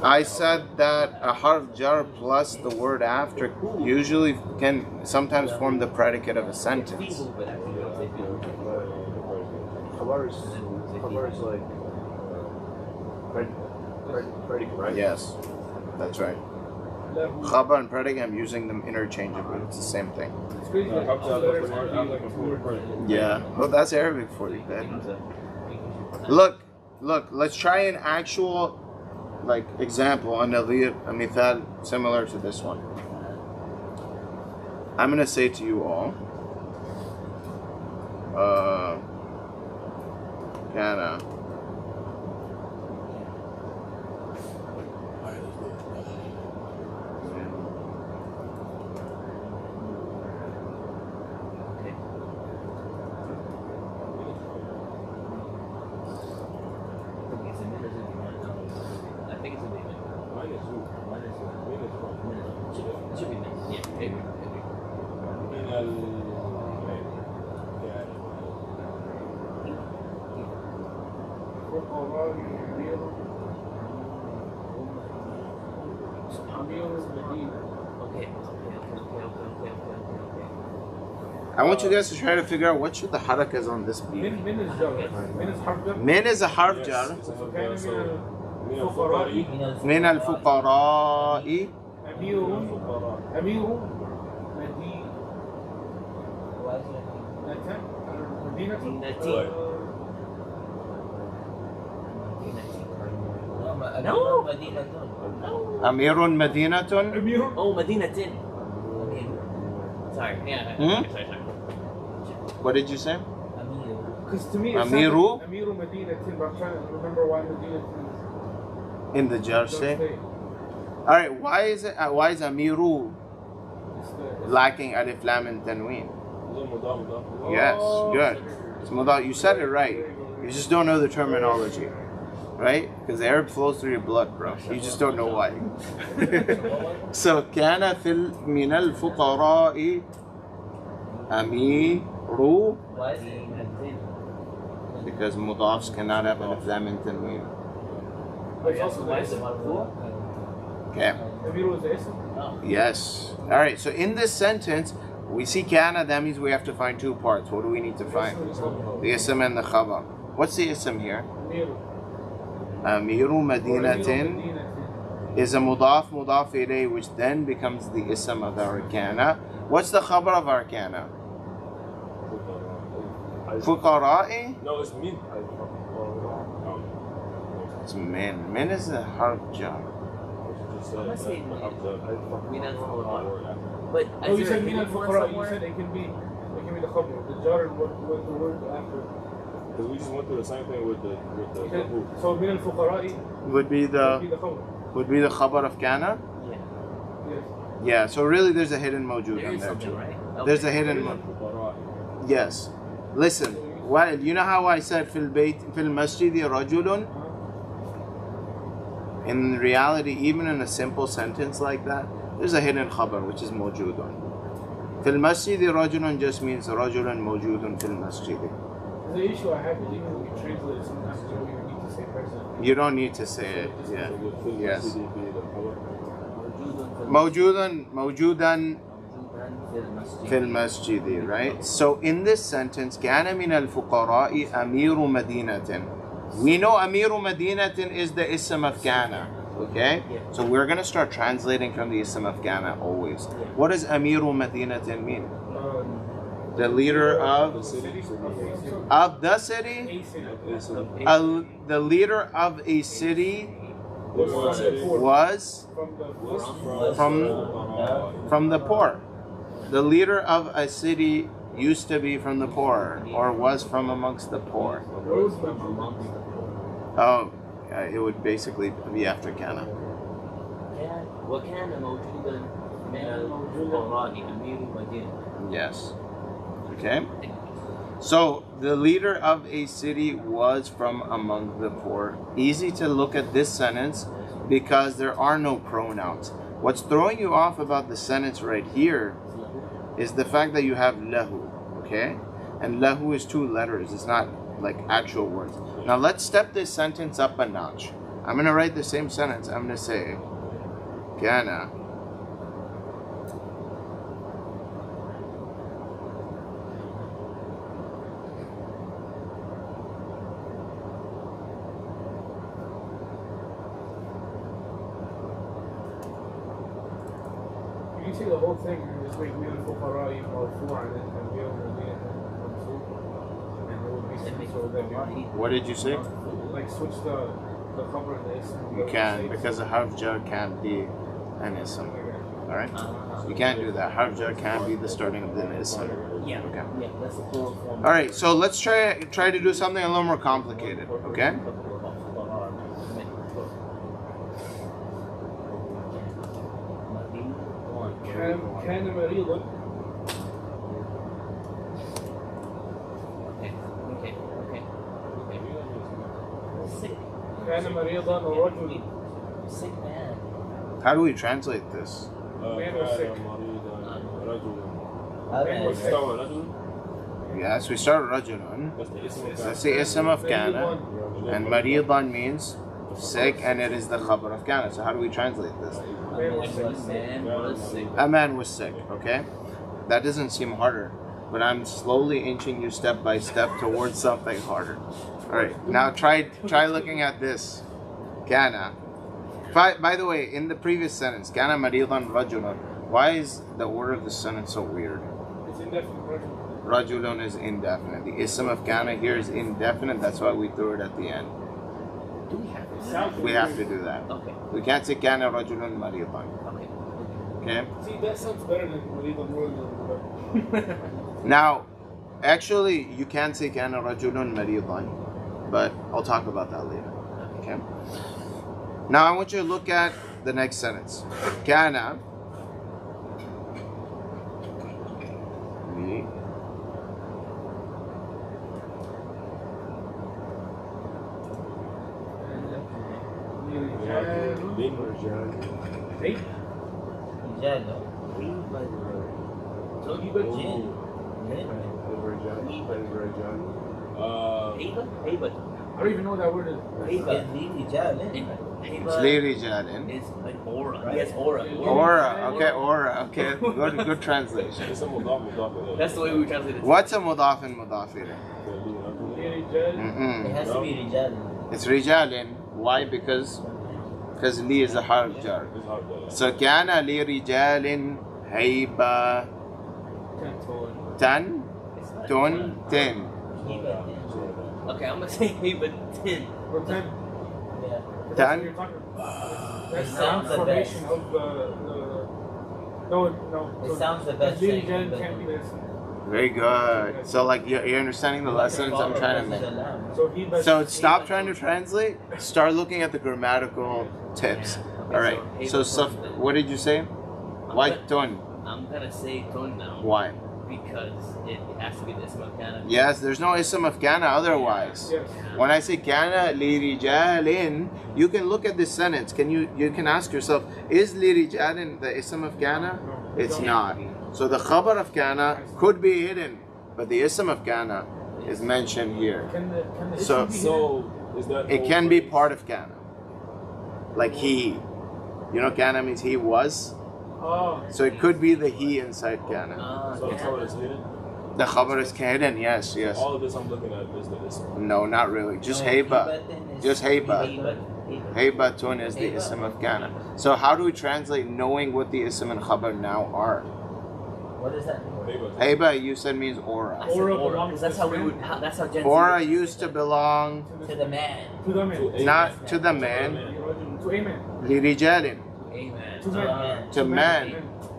S1: I said that a harf jar plus the word after usually can sometimes form the predicate of a sentence.
S5: Khabar is like predicate, right?
S1: Yes, that's right. Khabar and predicate, I'm using them interchangeably. It's the same thing.
S4: It's crazy. Like, two letters can be like two words.
S1: Yeah. Well, that's Arabic for you, man. Look. Let's try an actual, like, example, a mithal similar to this one. I'm gonna say to you all, Kana. I want you guys to try to figure out what should the harakas on this be.
S4: Min is jar. Min is harf jar.
S1: Min is a harf jar. من الفقراء
S4: أمير مدينة
S2: No.
S1: أمير مدينة.
S2: Oh, Madinatin. Sorry. Yeah. Sorry.
S1: What did you say?
S4: Because to me,
S1: Amiru?
S4: Amiru Madinatin, but I'm trying to remember why Madinatin
S1: In the jar say. All right. Why is Amiru lacking alif lam and tanween? Yes, good. It's mudaf. You said it right. You just don't know the terminology, right? Because the Arab flows through your blood, bro. You just don't know why. So كان في من الفقراء أمير. Because mudafs cannot have alif lam and tanween. Okay.
S4: Amiru is the ism?
S1: Yes. All right. So in this sentence, we see kana. That means we have to find two parts. What do we need to find? The ism and the khabar. What's the ism here? Amiru Madinatin is a mudaf ilayh, which then becomes the ism of our kana. What's the khabar of our kana? Fuqara'i?
S3: No, it's min.
S1: It's min. Min is a harf jar.
S2: But
S4: No, you said Min al-Fuqara. You said it can be the khabar, the jar, and what the word after.
S3: Because we just went through the same thing with the
S4: So Min al-Fuqara
S1: Would be the khabar of kana?
S2: Yeah.
S4: Yes.
S1: Yeah, so really there's a hidden mawjood
S2: There
S1: in
S2: is
S1: there
S2: something,
S1: too.
S2: right?
S1: There's a hidden Yes. Listen, you know how I said fil masjidi rajulun? In reality, even in a simple sentence like that, there's a hidden khabar which is mawjoodun. في المسجد رجل just means رجل موجود في المسجد.
S4: The issue I have is even when we translate it, sometimes you don't even need to say person.
S1: You don't need to say it. Yeah. Yes.
S2: موجودا
S1: موجودا في المسجد, right? So in this sentence, كان من الفقراء أمير مدينة. We know أمير مدينة is the ism of كان. Okay? So we're going to start translating from the ism of كان always. What does أمير مدينة mean? The leader of the city? The leader of a city was from the poor. The leader of a city used to be from the poor, or was from amongst the poor. Oh, it would basically be after kana. Yes. Okay. So the leader of a city was from among the poor. Easy to look at this sentence because there are no pronouns. What's throwing you off about the sentence right here is the fact that you have lahu, okay? And lahu is 2 letters. It's not like actual words. Now let's step this sentence up a notch. I'm going to write the same sentence. I'm going to say kana
S4: You see the whole thing and just make me the fuqara marfu' and then Amir Madinah mansub, and it would be so that
S1: What did you say?
S4: like switch the cover and the ism.
S1: You can, because a harf jar can't be an ism. Alright? You can't do that. Harf jar can't be the starting of the ism.
S2: Yeah.
S1: Okay.
S2: Yeah, that's the plural form.
S1: Alright, so let's try to do something a little more complicated, okay?
S4: كان مريضا.
S2: Okay. Sick.
S4: كان مريضا رجل.
S2: Sick man.
S1: How do we translate this?
S4: Man was sick.
S1: Yes, we start rajulun. That's the ism of kana. And maridan means sick, and it is the khabar of kana. So how do we translate this?
S2: Man was sick.
S1: A man was sick, okay? That doesn't seem harder, but I'm slowly inching you step by step towards something harder. Alright, now try looking at this. Kana. By the way, in the previous sentence, kana maridan rajulun, why is the order of the sentence so weird?
S4: It's indefinite.
S1: Rajulun is indefinite. The ism of kana here is indefinite, that's why we threw it at the end.
S2: Do we have this?
S1: We have to do that.
S2: Okay.
S1: We can't say kana rajulun maridan.
S2: Okay.
S1: Okay?
S4: See, that sounds better than مريضا رجل.
S1: Now, actually, you can say kana rajulun maridan, but I'll talk about that later. Okay? Now, I want you to look at the next sentence. Kana
S4: I don't even know what that word is.
S1: It's li rijalin.
S2: It's like aura. Yes, aura.
S1: Aura. Okay, aura. Okay, good translation.
S2: That's the way we translate it.
S1: What's a mudaf and mudaf ilayh?
S6: It has to be rijalin.
S1: It's rijalin. Why? Because li is a harf jar. So kana li rijalin hayba tan tun tin.
S2: Okay, I'm gonna say hey, but 10.
S4: Or 10.
S6: Yeah.
S1: Tan.
S4: That's the
S6: sounds the
S4: formation
S6: best.
S4: of the no.
S6: It sounds the best.
S4: Lily Jen can't be this.
S1: Very good. So like you're understanding the lessons I'm trying to make. So stop trying to translate. Start looking at the grammatical tips. All right. So what did you say? Why ton?
S2: I'm gonna say ton now.
S1: Why?
S2: Because it has to be the ism of kana.
S1: Yes, there's no ism of kana otherwise.
S4: Yes.
S1: When I say kana li rijalin, you can look at this sentence. You can ask yourself, is li rijalin the ism of kana?
S4: No.
S1: It's not. So the khabar of kana could be hidden, but the ism of kana is mentioned here.
S4: Can the
S1: So-
S4: ism be
S3: So is that
S1: It can be part of kana. Like he. You know kana means he was.
S4: Oh.
S1: So it could be the he inside kana.
S3: So the khabar is hidden?
S1: The khabar is hidden, yes, yes.
S3: All of this I'm looking at is the ism.
S1: No, not really. Just heiba. Just heiba. Heibatun is the ism of kana. So how do we translate knowing what the ism and khabar now are?
S6: What does that mean?
S3: Heiba.
S1: Heiba you said means aura.
S2: I said aura, because that's how we would. That's how Gen Z
S1: Aura
S2: would
S1: used to belong
S6: To the man.
S4: To the man.
S1: not to the man,
S4: To a man.
S1: lirijalin,
S2: Amen.
S4: To man.
S1: to man.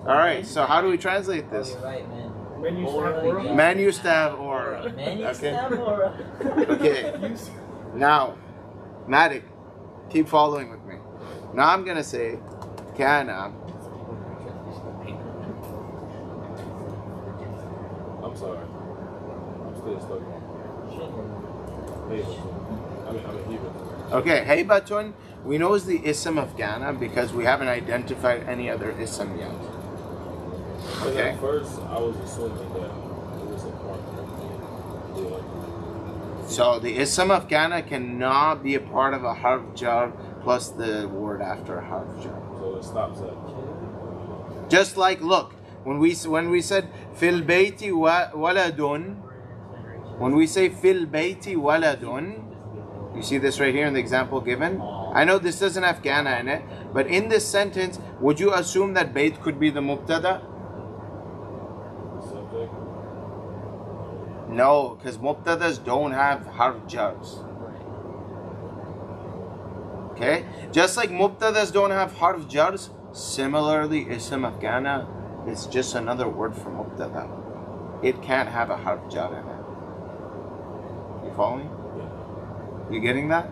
S1: Alright, so how do we translate
S6: Oh,
S1: this?
S6: you're right, man.
S4: Men used to have
S6: Aura,
S4: aura.
S6: yeah.
S1: Man used to have aura.
S6: Man used to
S1: Okay.
S6: have aura.
S1: Okay. Now, Matic, keep following with me. Now I'm gonna say kana.
S3: I'm sorry. I'm still stuck on Heiba. I mean Heiba.
S1: Okay, heibatun, we know is the ism of kana because we haven't identified any other ism yet.
S3: Because
S1: Okay.
S3: at first I was assuming that it was a part of
S1: So the ism of kana cannot be a part of a harf jar plus the word after a harf jar.
S3: So it stops at
S1: Just like, look, when we said fil bayti waladun, when we say fil bayti waladun, you see this right here in the example given. I know this doesn't have kana in it, but in this sentence, would you assume that bayt could be the mubtada?
S3: the subject.
S1: No, because mubtadas don't have harf jars. Okay, just like mubtadas don't have harf jars, similarly, ism of kana is just another word for mubtada. It can't have a harf jar in it. You follow me? You getting that?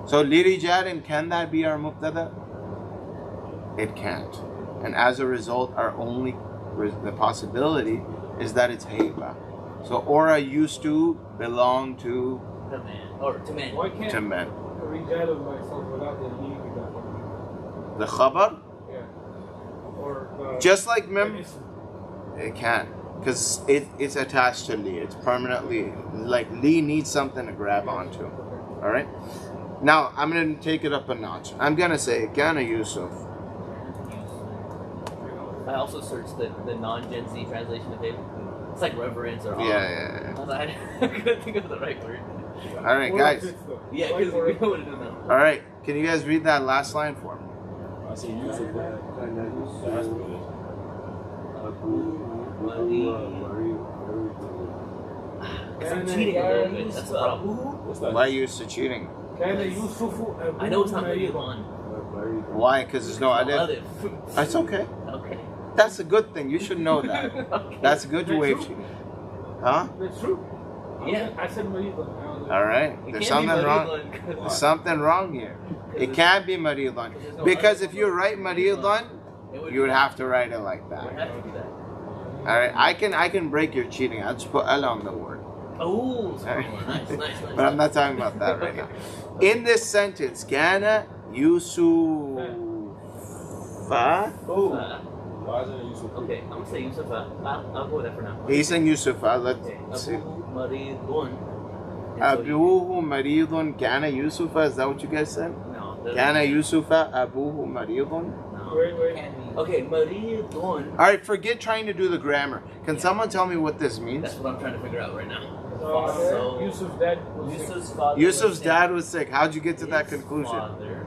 S1: So lirijalin, can that be our mubtada? It can't. And as a result, our only the possibility is that it's heiba. So aura used to belong to
S2: The man. Or to men.
S4: Why can't
S1: men.
S4: rijal of myself without the leave that one?
S1: The khabar,
S4: Yeah. Or the
S1: just like
S4: the
S1: mem,
S4: ism.
S1: it can't. Because it's attached to li. It's permanently, like li needs something to grab onto. Alright? Now, I'm going to take it up a notch. I'm going to say, Kana Yusuf.
S2: I also searched the non-Gen Z translation of it. It's like reverence or awe.
S1: Yeah.
S2: I was like, I couldn't think of the right word.
S1: Alright,
S4: Or
S1: guys.
S4: it's the-
S2: Yeah,
S4: like
S2: because
S4: or-
S2: we know what it is now.
S1: Alright, can you guys read that last line for me?
S3: I see Yusuf. That has to be it.
S2: Because I'm cheating a little bit. That's the problem.
S3: What's that?
S1: Why are you used to cheating?
S4: كان يوسف
S2: I know it's not
S4: أبوه
S2: really
S4: مريضا.
S2: on.
S1: Why? Because there's no alif. That's okay.
S2: Okay.
S1: That's a good thing. You should know that.
S2: Okay.
S1: That's a good way of cheating. Huh?
S4: That's true.
S2: Yeah.
S4: I said مريضا.
S1: Alright.
S2: It
S1: There's
S2: can't be
S1: something wrong.
S2: Marilan 'cause-
S1: There's something wrong here. It can't be maridan. Because if you write maridan, you would have to write it like
S2: I would
S1: that.
S2: have to do that.
S1: Alright, I can break your cheating. I'll just put L on the word.
S2: Oh,
S1: Alright.
S2: nice.
S1: But I'm not talking about that right now. In this sentence, Kana Yusufa.
S3: Oh. Why isn't it Yusuf?
S2: Okay, I'm gonna say Yusuf. I'll go with that for now.
S1: He's saying Yusufa. Let's
S2: Okay.
S1: see.
S2: Abu Maridun.
S1: Abuhu Maridun Kana Yusufa. Is that what you guys said?
S2: No.
S1: Kana Yusufa Abuhu Maridun.
S2: No.
S4: Wait.
S2: Okay, Maridun.
S1: Alright, forget trying to do the grammar. Can someone tell me what this means?
S2: That's what I'm trying to figure out right now.
S4: So, Yusuf's dad was sick.
S6: Yusuf's father.
S1: Yusuf's
S6: was
S1: dad was sick. How'd you get to that
S2: His
S1: conclusion?
S2: father.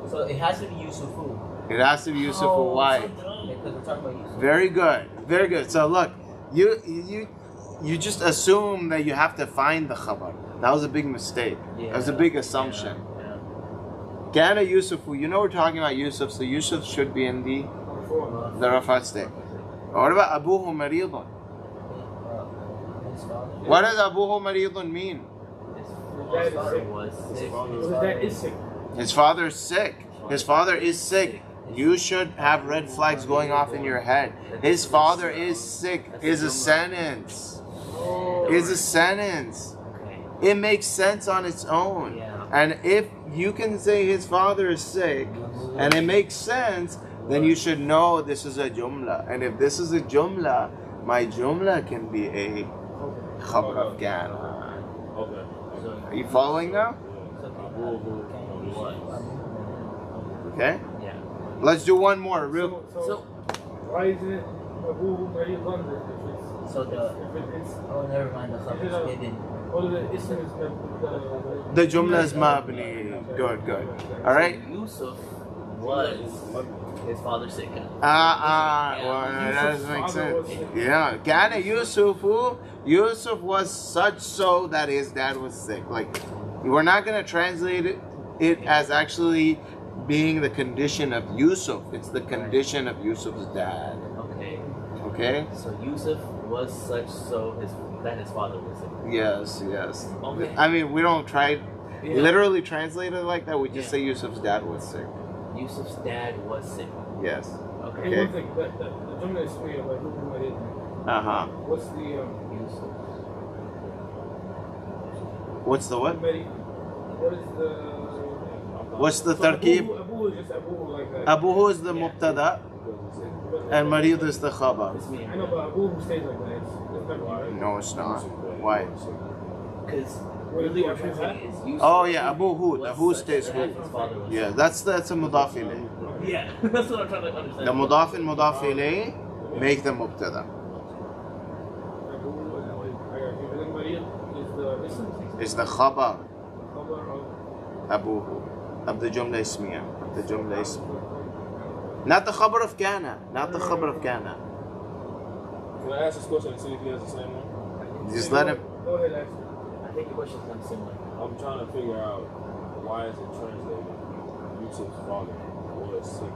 S6: sick. So it has to be Yusufu.
S1: It has to be Yusufu.
S2: Oh,
S1: Why?
S2: so dumb.
S6: Because we're talking about Yusuf.
S1: Very good. Very good. So look, you just assume that you have to find the khabar. That was a big mistake. That was a big assumption.
S2: Yeah.
S1: Kana Yusufu. You know we're talking about Yusuf, so Yusuf should be in the Rafat state. What about Abuhu Maridun?
S6: His father.
S1: What does Abuhu Maridun mean?
S2: His
S4: dad is
S2: father
S4: sick.
S2: was sick.
S4: His dad is sick.
S1: His father is sick. His father is sick. You should have red flags going off in your head. His father is sick is a sentence. Is a sentence.
S2: Okay.
S1: It makes sense on its own.
S2: Yeah.
S1: And if you can say his father is sick and it makes sense, then you should know this is a jumla. And if this is a jumla, my jumla can be a khabar of kana.
S3: Okay.
S1: Are you following now? Okay.
S2: Yeah.
S1: Let's do one more. Real.
S2: So
S4: why isn't it Abu Maryam London if it's
S6: So the
S4: if it's
S6: oh never mind, the khabar is hidden.
S4: all of the ism is
S1: The jumla is mabni. Good, good. All right.
S2: Yusuf was his father's sick.
S1: Well, that doesn't make sense. Yeah. Kana Yusufu. Yusuf was such so that his dad was sick. Like, we're not going to translate it as actually being the condition of Yusuf. It's the condition of Yusuf's dad.
S2: Okay.
S1: Okay?
S2: So Yusuf was such so that his father was sick.
S1: Yes, yes.
S2: Okay.
S1: I mean, we don't try
S2: Yeah.
S1: literally translate it like that. We just
S2: Yeah.
S1: say Yusuf's dad was sick.
S2: Yusuf's dad was sick.
S1: Yes.
S2: Okay.
S4: Hey, one thing, the Jumla is clear, like Abu Maryam.
S1: Uh-huh.
S4: What's the
S2: Yusuf.
S1: What's the what?
S4: what is the
S1: What's the
S4: so
S1: tarkeeb?
S4: Abu is just Abu like that.
S1: Abuhu is the mubtada and Marid is the khabar.
S2: It's me.
S4: I know, but Abu who stays like that. It's not right.
S1: No, it's not. Why?
S2: Because really what we're saying is Yusuf.
S1: Oh yeah, Abu Hud.
S2: was
S1: Abu
S2: such
S1: stays
S2: that
S1: Hud.
S2: his father was
S1: Yeah,
S2: sick.
S1: that's a mudaf ilayh.
S2: Yeah. That's what I'm trying to understand.
S1: The mudaf and mudaf ilayh make the mubtada.
S4: Abu, and then Maryam is the ism.
S1: It's the khabar.
S4: Khabar of
S1: Abuhu. Of the jumla ismiya. The jumla ismiya. Not the khabar of kana. Not the khabar of kana.
S3: Can I ask this question and see if he has the same one?
S1: Just let him.
S4: Go ahead, ask.
S2: I think the question's kind of similar.
S3: I'm trying to figure out why is it translated Yusuf's father was sick.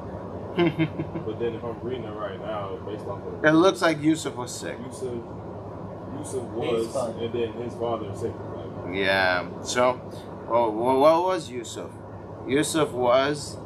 S3: But then if I'm reading it right now, based off of
S1: It looks like Yusuf was sick.
S3: Yusuf was,
S6: father.
S3: and then his father is sick. Like,
S1: Yeah. So, what was Yusuf? Yusuf was.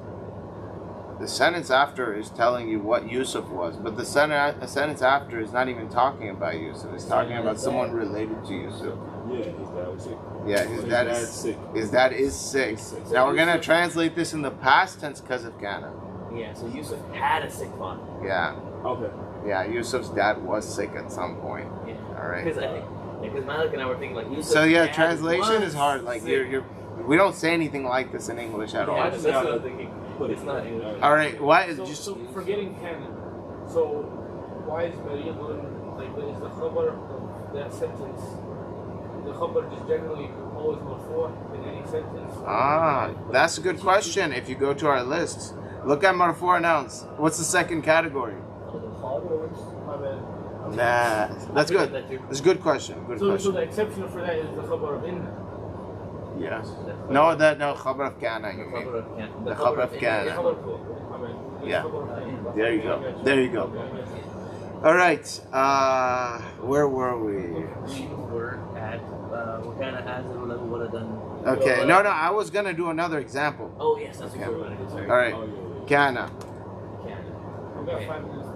S1: The sentence after is telling you what Yusuf was, but the sentence after is not even talking about Yusuf. It's talking about someone related to Yusuf.
S3: yeah, his dad was sick.
S1: Yeah, his
S3: So
S1: dad
S3: dad's
S1: is
S3: sick.
S1: his dad is sick. Now we're gonna translate this in the past tense because of kana.
S2: Yeah, so Yusuf had a sick father.
S1: Yeah,
S3: Okay.
S1: yeah. Yusuf's dad was sick at some point.
S2: Yeah.
S1: All right.
S2: Because I think, because Malik and I were thinking like Yusuf.
S1: So yeah,
S2: dad
S1: translation
S2: was
S1: is hard. Like
S2: sick.
S1: you're we don't say anything like this in English at
S2: Yeah,
S1: all.
S2: that's what I'm thinking.
S3: Put
S2: It's not English.
S1: All right. Why is
S4: So,
S1: just
S4: so forgetting canon. So why is Maryam like is the khabar of that sentence? The khabar just generally always marfu' in any sentence.
S1: that's a good question. If you go to our lists, look at marfu' nouns. What's the second category?
S6: So the khabar is
S4: My bad.
S1: Nah, that's good. That's a good question. Good
S4: So the
S1: question.
S4: exception for that is the khabar of inna.
S1: Yeah. No, khabar of kana. You
S2: The
S1: mean.
S2: khabar of Can.
S1: The khabar of
S4: The
S1: kana.
S4: khabar of my bad.
S1: Yeah.
S4: Khabar of inna.
S1: There you go. There you go. All right. Where were we?
S2: We were at we're kind of as it would have done.
S1: Okay. No. I was gonna do another example.
S2: Oh yes, that's
S1: Okay.
S2: what we were going to do. Sorry.
S1: All right.
S3: Oh, yeah.
S1: Kana.
S2: Can.
S4: We got
S2: Okay.
S4: 5 minutes to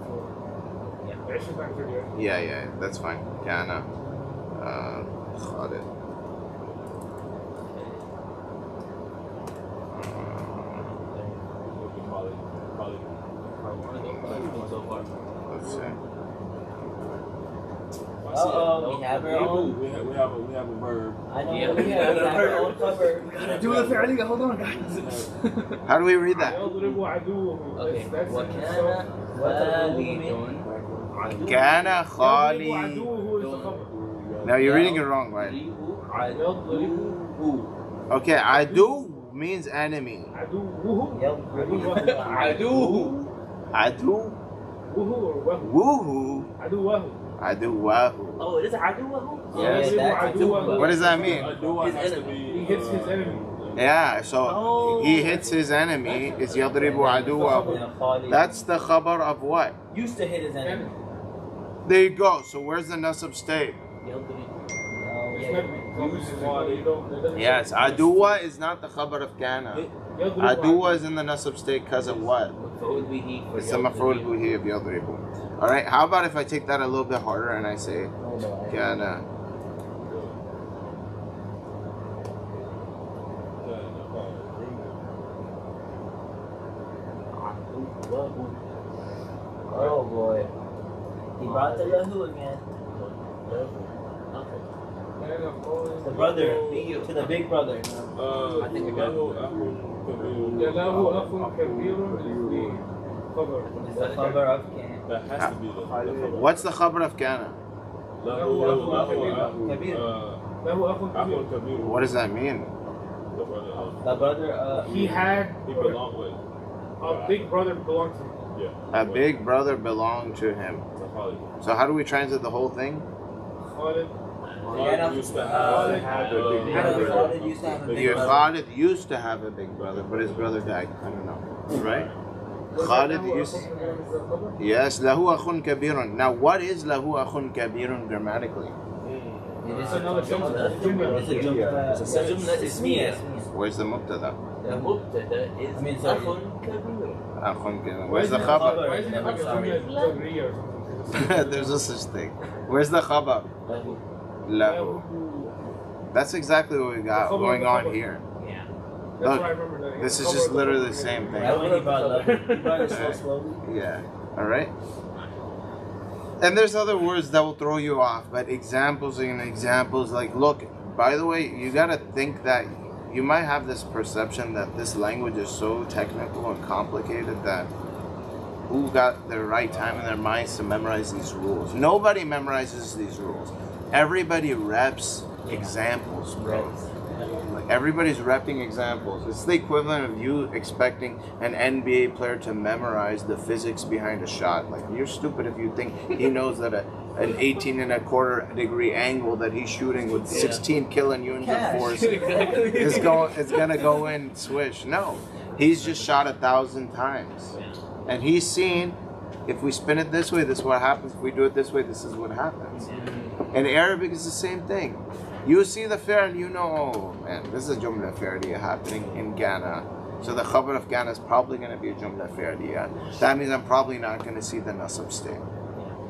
S2: Yeah.
S4: actually back to there.
S1: Yeah. That's fine. Kana. Khalid.
S2: So far.
S1: Let's see.
S6: we have our own.
S3: We have a verb.
S6: I know
S2: Yeah.
S6: we have our own khabar.
S2: Do the fair. Hold on, guys.
S1: How do we read that?
S4: يضرب عدوه.
S2: Okay.
S4: That's
S2: وكان خالد.
S1: Kana
S4: يضرب
S1: Khali.
S4: عدوه is the khabar.
S1: Now you're reading it wrong, right?
S4: يضرب
S1: Okay. Adu means enemy.
S4: عدوه
S6: يضرب
S2: عدوه.
S1: Adu.
S4: وهو or وهو
S1: Woohoo.
S4: عدوه.
S1: Aduwahu.
S2: Oh, it is عدوه.
S6: Yeah,
S4: يضرب
S6: that's
S4: عدوه.
S1: What does that mean?
S3: Adua has to
S2: enemy.
S3: be.
S4: He hits his enemy.
S1: Yeah, so
S2: Oh.
S1: he hits his enemy. Is yadribu aduwahu. That's the khabar of what?
S6: Used to hit his enemy.
S1: There you go. So where's the nasab state? Yes, aduwa is not the khabar of kana. Aduwa is in the nasab state because of what? It's the maf'ul bihi of yadribu. All right. How about if I take that a little bit harder and I say kana?
S6: Oh boy. He brought the lahu again. The brother. To the big brother.
S2: I think I got it.
S4: له أخ كبير is the cover.
S6: It's the cover of can.
S3: That has to be the cover.
S1: What's the khabar of kana?
S4: له أخ
S3: Akhun
S4: كبير.
S3: Kabir.
S1: What does that mean?
S3: The brother of.
S6: The brother.
S4: He had
S3: He belonged with.
S4: a big brother belonged to him.
S3: Yeah.
S1: A big brother belonged to him.
S3: To Khalid.
S1: So how do we translate the whole thing?
S4: Khalid.
S3: Khalid used to have
S6: Khalid used to have a big
S1: Your
S6: brother.
S1: Khalid used to have a big brother, but his brother died. I don't know. Right? Khalid used. Yes, lahu akhun kabirun. Now, what is lahu akhun kabirun grammatically?
S4: It's another jumla.
S6: It's a jumla.
S2: It's a jumla ismiya.
S1: Where's the mubtada?
S2: The mubtada is
S6: I mean, sorry.
S2: akhun kabir.
S1: Akhun kabirun. Where's the khabar?
S4: Why isn't it like a jumla jabriya or something?
S1: There's no such thing. Where's the khabar? Lahu. That's exactly what we got going on here.
S2: Yeah.
S4: That's
S1: Look,
S4: what I remember. That.
S1: this is just literally the same thing.
S6: That when he brought lahu. He brought it so slowly.
S1: Yeah. All right. And there's other words that will throw you off, but examples and examples. Like, look. By the way, you gotta think that you might have this perception that this language is so technical and complicated that who got the right time in their minds to memorize these rules? Nobody memorizes these rules. Everybody reps examples, bro. Like everybody's repping examples. It's the equivalent of you expecting an NBA player to memorize the physics behind a shot. Like, you're stupid if you think he knows that an 18.25 degree angle that he's shooting with 16 kilonewtons of force is gonna go in swish. No, he's just shot 1,000 times, and he's seen if we spin it this way, this is what happens. If we do it this way, this is what happens. In Arabic, it's the same thing. You see the fi'l, you know, oh man, this is a jumla fi'liya happening in Ghana. So the khabar of Ghana is probably going to be a jumla fi'liya. That means I'm probably not going to see the nasab stay.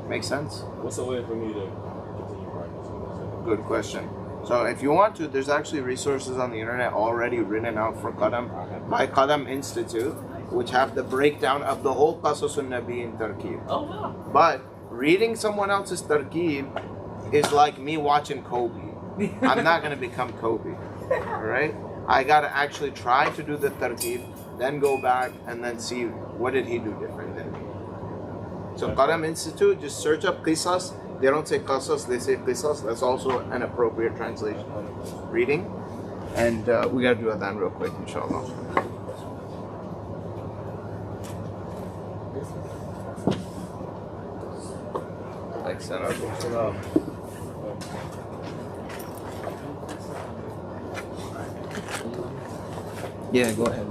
S1: Make sense?
S3: What's a way for me to continue practicing?
S1: Good question. So if you want to, there's actually resources on the internet already written out for Qadam by Qadam Institute, which have the breakdown of the whole Qasas an-Nabiyeen Tarkeeb.
S2: Oh wow.
S1: But reading someone else's Tarkeeb is like me watching Kobe. I'm not going to become Kobe. Alright? I got to actually try to do the Tarkeeb, then go back and then see what did he do different than me. So Qadam Institute, just search up Qasas. They don't say Qasas, they say Qasas. That's also an appropriate translation. Reading. And we got to do Adhan real quick, inshallah. Thanks, Sarah. Yeah, go ahead.